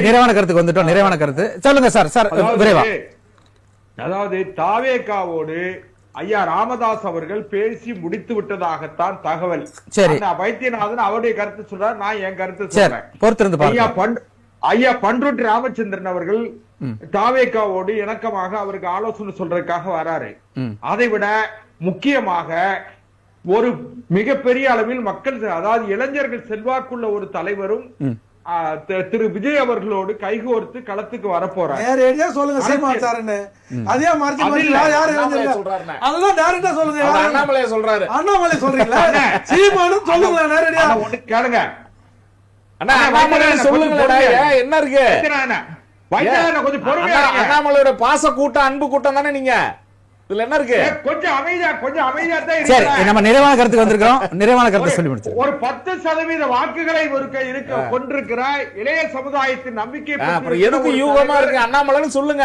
நிறைவான கருத்துக்கு வந்துட்டோம். நிறைவான கருத்து சொல்லுங்க சார். சார் விரைவா. அதாவது தாவேகாவோடு ஐயா ராமதாஸ் அவர்கள் பேசி முடித்து விட்டதாகத்தான் தகவல். சரி, வைத்தியநாதன் அவருடைய கருத்து சொல்றார், நான் என் கருத்து சொல்றேன். ஐயா பண்ருட்டி ராமச்சந்திரன் அவர்கள் தாவேகாவோடு இணக்கமாக அவருக்கு ஆலோசனை சொல்றதுக்காக வராரு. அதை விட முக்கியமாக ஒரு மிகப்பெரிய அளவில் மக்கள், அதாவது இளைஞர்கள் செல்வாக்குள்ள ஒரு தலைவரும் திரு விஜய் அவர்களோடு கைகோர்த்து களத்துக்கு வரப்போறார். சொல்லுங்க சீமான் சார்னு, அதே மாதிரி அதெல்லாம் டைரக்டா சொல்லுங்க. அண்ணாமலை சொல்றாரு, அண்ணாமலை சொல்றீங்களா? சீமானும் சொல்லுங்க நேரடியா. கேளுங்க அண்ணாமலை சொல்லுங்க, என்ன இருக்கு? கொஞ்சம் பொறுமையா. அண்ணாமலையோட பாச கூட்டம், அன்பு கூட்டம் தானே நீங்க, இதுல என்ன இருக்கு? கொஞ்சம் அமைதியா தான். சரி, நம்ம நிறைவான கருத்துக்கு வந்திருக்கோம். நிறைவான கருத்தை சொல்லி முடிச்சு. ஒரு 10% வாக்குகளை கொண்டிருக்கிற இளைய சமுதாயத்தின் நம்பிக்கை எதுக்கு யூகமா இருக்கு அண்ணாமலைன்னு சொல்லுங்க.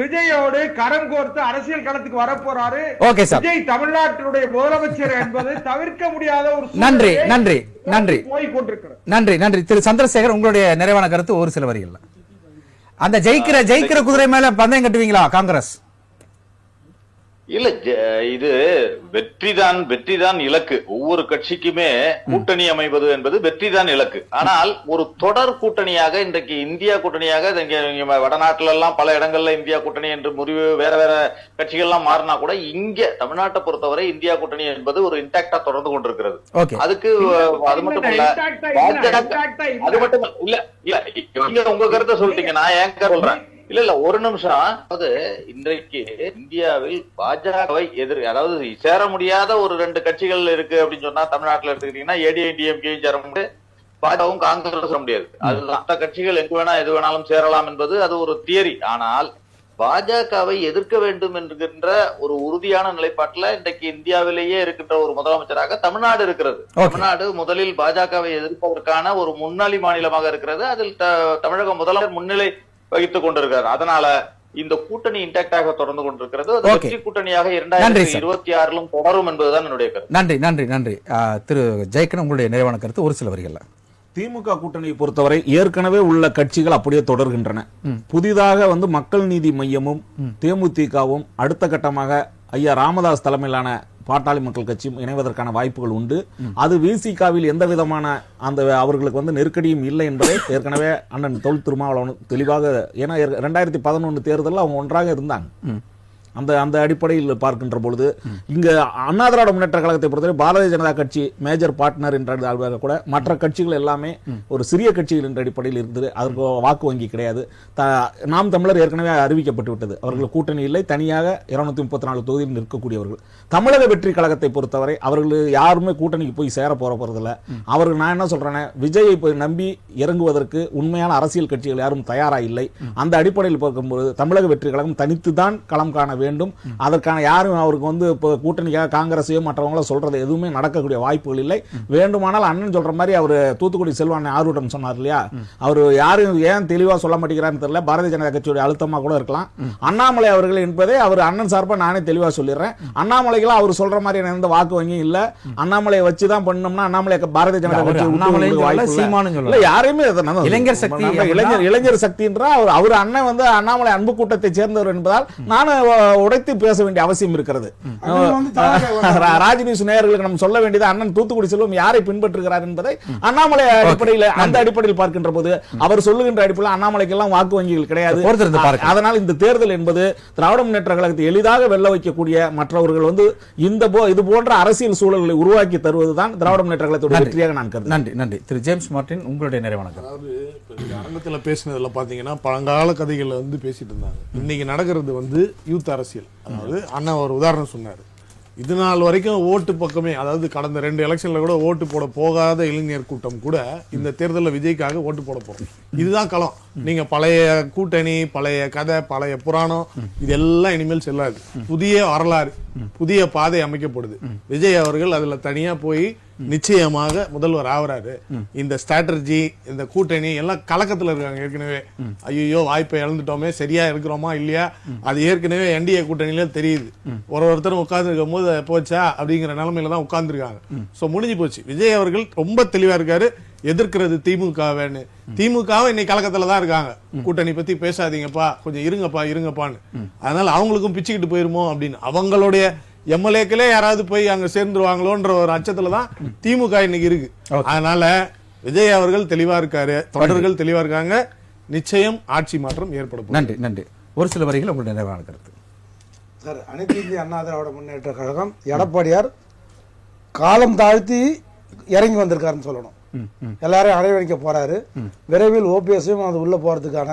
விஜயோடு கரம் கோர்த்து அரசியல் களத்துக்கு வரப்போறாரு. Okay sir. விஜய் தமிழ்நாட்டினுடைய முதலமைச்சர் என்பது தவிர்க்க முடியாத ஒரு நன்றி நன்றி நன்றி போய் கொண்டிருக்கிறார். நன்றி நன்றி. திரு சந்திரசேகர், உங்களுடைய நிறைவான கருத்து ஒரு சில வரிகள். அந்த ஜெயிக்கிற குதிரை மேல பந்தயம் கட்டுவீங்களா காங்கிரஸ்? இல்ல, இது வெற்றிதான் இலக்கு. ஒவ்வொரு கட்சிக்குமே கூட்டணி அமைவது என்பது வெற்றிதான் இலக்கு. ஆனால் ஒரு தொடர் கூட்டணியாக இன்றைக்கு இந்தியா கூட்டணியாக வடநாட்டுல எல்லாம் பல இடங்கள்ல இந்தியா கூட்டணி என்று முடிவு வேற வேற கட்சிகள் எல்லாம் மாறினா கூட இங்க தமிழ்நாட்டை பொறுத்தவரை இந்தியா கூட்டணி என்பது ஒரு இன்டாக்டா தொடர்ந்து கொண்டிருக்கிறது. அதுக்கு அது மட்டும் இல்ல, அது மட்டும் இல்ல உங்க கருத்தை சொல்லிட்டீங்க, நான் ஏன் சொல்றேன். இல்ல ஒரு நிமிஷம். அதாவது இன்றைக்கு இந்தியாவில் பாஜகவை அதாவது சேர முடியாத ஒரு 2 கட்சிகள் இருக்கு அப்படின்னு சொன்னா தமிழ்நாட்டில் எடுத்துக்கிட்டீங்கன்னா ஏடிஐடிஎம்கே சேர முடியாது, பாஜகவும் காங்கிரஸ் சொல்ல முடியாது. அது மற்ற கட்சிகள் எங்கு வேணா எது வேணாலும் சேரலாம் என்பது அது ஒரு தியரி. ஆனால் பாஜகவை எதிர்க்க வேண்டும் என்கின்ற ஒரு உறுதியான நிலைப்பாட்டுல இன்றைக்கு இந்தியாவிலேயே இருக்கின்ற ஒரு முதலமைச்சராக தமிழ்நாடு இருக்கிறது. தமிழ்நாடு முதலில் பாஜகவை எதிர்ப்பதற்கான ஒரு முன்னாடி மாநிலமாக இருக்கிறது. அதில் தமிழக முதலமைச்சர் முன்னிலை வகித்துக் கொண்டிருக்கிறார். அதனால இந்த கூட்டணி இன்டாக்டாக தொடர்ந்து கொண்டிருக்கிறது. அது வெற்றி கூட்டணியாக 2026 தொடரும் என்பதுதான் என்னுடைய கருத்து. நன்றி நன்றி நன்றி. திரு ஜெயக்கன், உங்களுடைய நிறைவான கருத்து ஒரு சில வரிகள்ல. திமுக கூட்டணியை பொறுத்தவரை ஏற்கனவே உள்ள கட்சிகள் அப்படியே தொடர்கின்றன. புதிதாக மக்கள் நீதி மையமும் தேமுதிகவும் அடுத்த கட்டமாக ஐயா ராமதாஸ் தலைமையிலான பாட்டாளி மக்கள் கட்சியும் இணைவதற்கான வாய்ப்புகள் உண்டு. அது விசிகாவில் எந்த விதமான அந்த அவர்களுக்கு நெருக்கடியும் இல்லை என்பதை ஏற்கனவே அண்ணன் தொல் திருமாவளவன் தெளிவாக, ஏன்னா 2011 தேர்தலில் அவங்க ஒன்றாக இருந்தாங்க. அந்த அடிப்படையில் பார்க்கின்ற பொழுது இங்க அண்ணா திராவிட முன்னேற்ற கழகத்தை பொறுத்தவரை பாரதிய ஜனதா கட்சி மேஜர் பார்ட்னர் என்ற கூட மற்ற கட்சிகள் எல்லாமே ஒரு சிறிய கட்சிகள் என்ற அடிப்படையில் இருந்தது. அதற்கு வாக்கு வங்கி கிடையாது. நாம் தமிழர் ஏற்கனவே அறிவிக்கப்பட்டு விட்டது. அவர்கள் கூட்டணி இல்லை, தனியாக 234 தொகுதியில் நிற்கக்கூடியவர்கள். தமிழக வெற்றி கழகத்தை பொறுத்தவரை அவர்கள் யாருமே கூட்டணிக்கு போய் சேர போறதில்லை. அவர்கள், நான் என்ன சொல்றேன், விஜயை போய் நம்பி இறங்குவதற்கு உண்மையான அரசியல் கட்சிகள் யாரும் தயாரா இல்லை. அந்த அடிப்படையில் பார்க்கும்போது தமிழக வெற்றி கழகம் தனித்து தான் களம் காண வேண்டும். அதற்கான யாரும் அவருக்கு கூட்டணிக்காக காங்கிரஸையோ மற்றவங்களோ சொல்றது எதுவுமே நடக்கக்கூடிய வாய்ப்புகள் இல்லை. வேண்டுமானால் அண்ணன் சொல்ற மாதிரி அவர் தூத்துக்குடி செல்வான் ஆர்வடன் சொன்னார் இல்லையா, அவர் யாரும் ஏன் தெளிவா சொல்ல மாட்டேங்கிறான்னு தெரியல. பாரதிய ஜனதா கட்சியோட அழுத்தமா கூட இருக்கலாம். அண்ணாமலை அவர்கள் என்பதை அவர் அண்ணன் சார்பா நானே தெளிவா சொல்லிடுறேன். அண்ணாமலைக்கெல்லாம் அவர் சொல்ற மாதிரி எந்த வாக்கு வங்கியும் இல்ல. அண்ணாமலையை வச்சுதான் பண்ணோம்னா அண்ணாமலை பாரதிய ஜனதா கட்சி யாரையுமே இளைஞர் சக்தி இளைஞர் சக்தின்ற அவர் அண்ணன் அண்ணாமலை அன்பு கூட்டத்தை சேர்ந்தவர் என்பதால் நானும் உடைத்து பேச வேண்டிய அவசியம் இருக்கிறது. ராஜ்நியூஸ் நேயர்களுக்கு நம்ம சொல்ல வேண்டியது, அண்ணன் தூத்துக்குடி செல்வம் யாரை பின்பற்றுகிறார் என்பதை அண்ணாமலை அடிப்படையில் அந்த அடிப்படையில் பார்க்கின்ற போது அவர் சொல்லுகின்ற அடிப்படையில் அண்ணாமலைக்கு எல்லாம் வாக்கு வங்கிகள் கிடையாது. அதனால் இந்த தேர்தல் என்பது திராவிட முன்னேற்ற கழகத்தை எளிதாக வெல்ல வைக்கக்கூடிய மற்றவர்கள் இது போன்ற அரசியல் சூழல்களை உருவாக்கி தருவதுதான் திராவிட முன்னேற்ற கழகத்துடைய வெற்றியாக நான் கருதுகிறேன். நன்றி நன்றி. திரு ஜேம்ஸ் மார்ட்டின், உங்களுடைய நிறைவான அதாவது அரங்கத்தில் பேசினதுல பாத்தீங்கன்னா பழங்கால கதைகள் பேசிட்டு இருந்தாங்க. இன்னைக்கு நடக்கிறது யூத் அரசியல். அதாவது அண்ணா ஒரு உதாரணம் சொன்னாரு. இது நாள் வரைக்கும் ஓட்டு பக்கமே, அதாவது கடந்த 2 எலெக்ஷன்ல கூட ஓட்டு போட போகாத இளைஞர் கூட்டம் கூட இந்த தேர்தலில் விஜய்க்காக ஓட்டு போட போறோம். இதுதான் களம். நீங்க பழைய கூட்டணி, பழைய கதை, பழைய புராணம் இதெல்லாம் இனிமேல் செல்லாது. புதிய வரலாறு, புதிய பாதை அமைக்கப்படுது. விஜய் அவர்கள் அதுல தனியா போய் நிச்சயமாக முதல்வர் ஆகிறாரு. இந்த ஸ்ட்ராட்டஜி, இந்த கூட்டணி எல்லாம் கலக்கத்துல இருக்காங்க ஏற்கனவே. ஐயோ வாய்ப்பை இழந்துட்டோமே, சரியா இருக்கிறோமா இல்லையா, அது ஏற்கனவே என்டிஏ கூட்டணியில தெரியுது. ஒருத்தரும் உட்கார்ந்து இருக்கும் போது போச்சா அப்படிங்கிற நிலைமையில தான் உட்கார்ந்து இருக்காங்க. சோ முடிஞ்சு போச்சு. விஜய் அவர்கள் ரொம்ப தெளிவா இருக்காரு. எதிர்க்கிறது திமுகவேன்னு. திமுகவை இன்னைக்கு கலக்கத்துல தான் இருக்காங்க. கூட்டணி பத்தி பேசாதீங்கப்பா, கொஞ்சம் இருங்கப்பான்னு. அதனால அவங்களுக்கும் பிச்சுக்கிட்டு போயிருமோ அப்படின்னு அவங்களுடைய எம்எல்ஏக்களே யாராவது போய் அங்க சேர்ந்துருவாங்களோன்ற ஒரு அச்சத்துல தான் திமுக இன்னைக்கு இருக்கு. அதனால விஜய் அவர்கள் தெளிவா இருக்காரு, தொண்டர்கள் தெளிவா இருக்காங்க. நிச்சயம் ஆட்சி மாற்றம் ஏற்படும். நன்றி நன்றி. ஒரு சில வரிகள் உங்களுடைய நிறைவான கருத்து. சார், அனைத்து இந்திய அண்ணா திராவிட முன்னேற்ற கழகம் எடப்பாடியார் காலம் தாழ்த்தி இறங்கி வந்திருக்காருன்னு சொல்லணும். எல்லாரையும் அரவணைக்க போறாரு. விரைவில் ஓபிஎஸ்ஸையும் அது உள்ள போறதுக்கான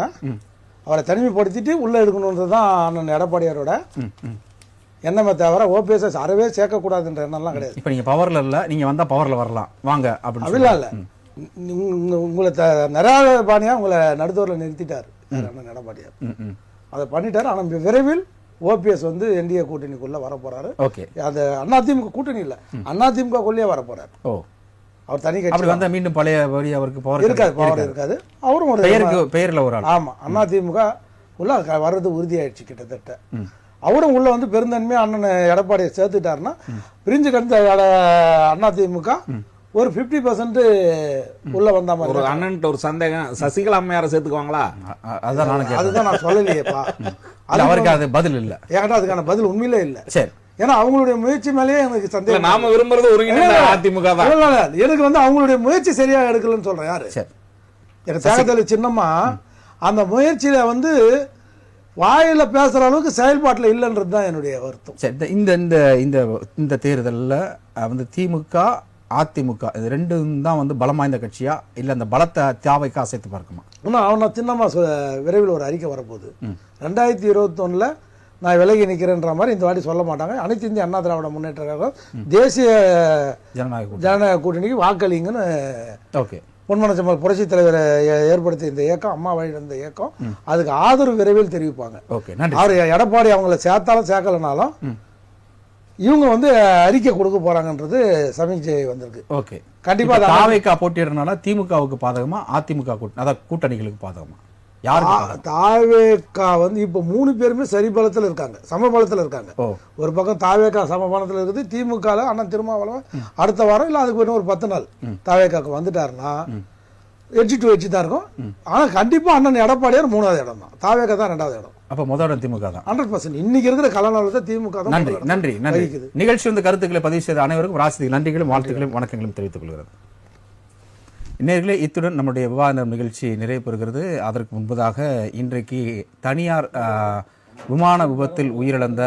அவரை தனிமைப்படுத்திட்டு உள்ள எடுக்கணும்ன்றதுதான் அண்ணன் எடப்பாடியாரோட எண்ணமே தவிர ஓபிஎஸ் அறவே சேர்க்கக்கூடாதுன்ற எண்ணம்லாம் கிடையாது. இப்போ நீங்க பவர்ல இல்ல, நீங்க வந்தா பவர்ல வரலாம் வாங்க அப்படின்னு அப்படிலாம் இல்ல. உங்களை நிறைய பாணியா உங்களை நடுத்தூரில் நிறுத்திட்டாரு அண்ணன் எடப்பாடியார். அதை பண்ணிட்டாரு. ஆனா விரைவில் ஓபிஎஸ் என்டிஏ கூட்டணிக்குள்ள வர போறாரு. அது அதிமுக கூட்டணி இல்ல, அதிமுக குள்ளே வர போறாரு. அவர் தனி கட்சி வந்தா மீண்டும் பழைய வரி அவருக்கு பவர் இருக்காது. அவரும் ஒரு பெயர்ல ஒரு ஆள். ஆமா, அதிமுக உள்ள வர்றது உறுதியாயிடுச்சு கிட்டத்தட்ட. அவரும் உள்ள பெருந்தன்மையா அண்ணன் எடப்பாடியை சேர்த்துட்டாருன்னா பிரிஞ்சு கடந்த அதிமுக ஒரு 50% உள்ள வந்த மாதிரி. ஒரு அண்ணன் ஒரு சந்தேகம், சசிகலா அம்மையாரை சேர்த்துக்குவாங்களா? அதுதான் நான் சொல்லலையேப்பா. அவருக்கு அது பதில் இல்ல. ஏன்னா அதுக்கான பதில் உண்மையிலே இல்ல. சரி, ஏன்னா அவங்களுடைய முயற்சி மேலேயே எனக்கு சந்தேகம். நாம விரும்புறது ஒருங்கிணைந்த அதிமுக தான். எனக்கு அவங்களுடைய முயற்சி சரியா எடுக்கலன்னு சொல்றேன். யாரு எனக்கு தேகத்தலை சின்னம்மா அந்த முயற்சியில வாயில பேசுற அளவுக்கு செயல்பாட்டுல இல்லைன்றது தான் என்னுடைய வருத்தம். சரி, இந்த தேர்தலில் திமுக அதிமுக இது ரெண்டும் தான் பலம் வாய்ந்த கட்சியா இல்ல அந்த பலத்தை தேவைக்கு அசைத்து பார்க்குமா? அவனை சின்னம்மா விரைவில் ஒரு அறிக்கை வரப்போகுது. 2021 நான் விலகி நிற்கிறேன்ற மாதிரி இந்த வாட்டி சொல்ல மாட்டாங்க. அனைத்து இந்திய அண்ணா திராவிட முன்னேற்ற கழகம் தேசிய ஜனநாயக கூட்டணிக்கு வாக்களிங்கன்னு பொன்மனச்செம்மல் புரட்சி தலைவர் ஏற்படுத்திய இந்த இயக்கம், அம்மா வழியில் இருந்த இயக்கம், அதுக்கு ஆதரவு விரைவில் தெரிவிப்பாங்க. ஓகே, நன்றி. அவர் எடப்பாடி அவங்கள சேர்த்தாலும் சேர்க்கலனாலும் இவங்க வந்து அறிக்கை கொடுக்க போறாங்கன்றது சமீட்சை வந்திருக்கு. ஓகே, கண்டிப்பா தாவேகா போட்டியிடறனால திமுகவுக்கு பாதகமா, அதிமுக அதாவது கூட்டணிகளுக்கு பாதகமா? யாருக்கு? தாவேகா வந்து இப்ப 3 பேருமே சரி பலத்துல இருக்காங்க, சமபலத்துல இருக்காங்க. ஒரு பக்கம் தாவேகா சமபலத்துல இருக்குது, திமுக அண்ணன் திருமாவளவன் அடுத்த வாரம் இல்ல அதுக்கு இன்னும் ஒரு 10 நாள் தாவேகாக்கு வந்துட்டாருன்னா எட்ஜ் டு எட்ஜ் தான் இருக்கும். ஆனா கண்டிப்பா அண்ணன் எடப்பாடியார் 3வது இடம் தான், தாவேகா தான் 2வது இடம். அப்ப முதல் இடம் திமுக தான் 100%. இன்னைக்கு இருக்கிற கலனால திமுக தான். நன்றி, நன்றி, நன்றி. நிகழ்ச்சி வந்து கருத்துக்களை பதிவு செய்த அனைவருக்கும் ராசிக்கு நன்றிகளும் வாழ்த்துக்களும் வணக்கங்களும் தெரிவித்துக் கொள்கிறது. நேயர்களே, இத்துடன் நம்முடைய விவாத நிகழ்ச்சி நிறைவு பெறுகிறது. அதற்கு முன்பதாக இன்றைக்கு தனியார் விமான விபத்தில் உயிரிழந்த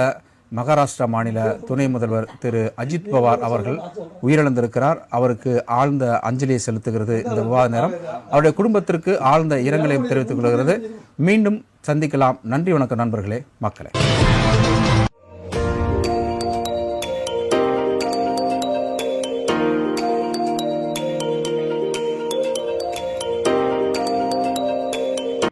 மகாராஷ்டிரா மாநில துணை முதல்வர் திரு அஜித் பவார் அவர்கள் உயிரிழந்திருக்கிறார். அவருக்கு ஆழ்ந்த அஞ்சலியை செலுத்துகிறது இந்த விவாத நேரம். அவருடைய குடும்பத்திற்கு ஆழ்ந்த இரங்கலையும் தெரிவித்துக் கொள்கிறது. மீண்டும் சந்திக்கலாம். நன்றி, வணக்கம் நண்பர்களே, மக்களே.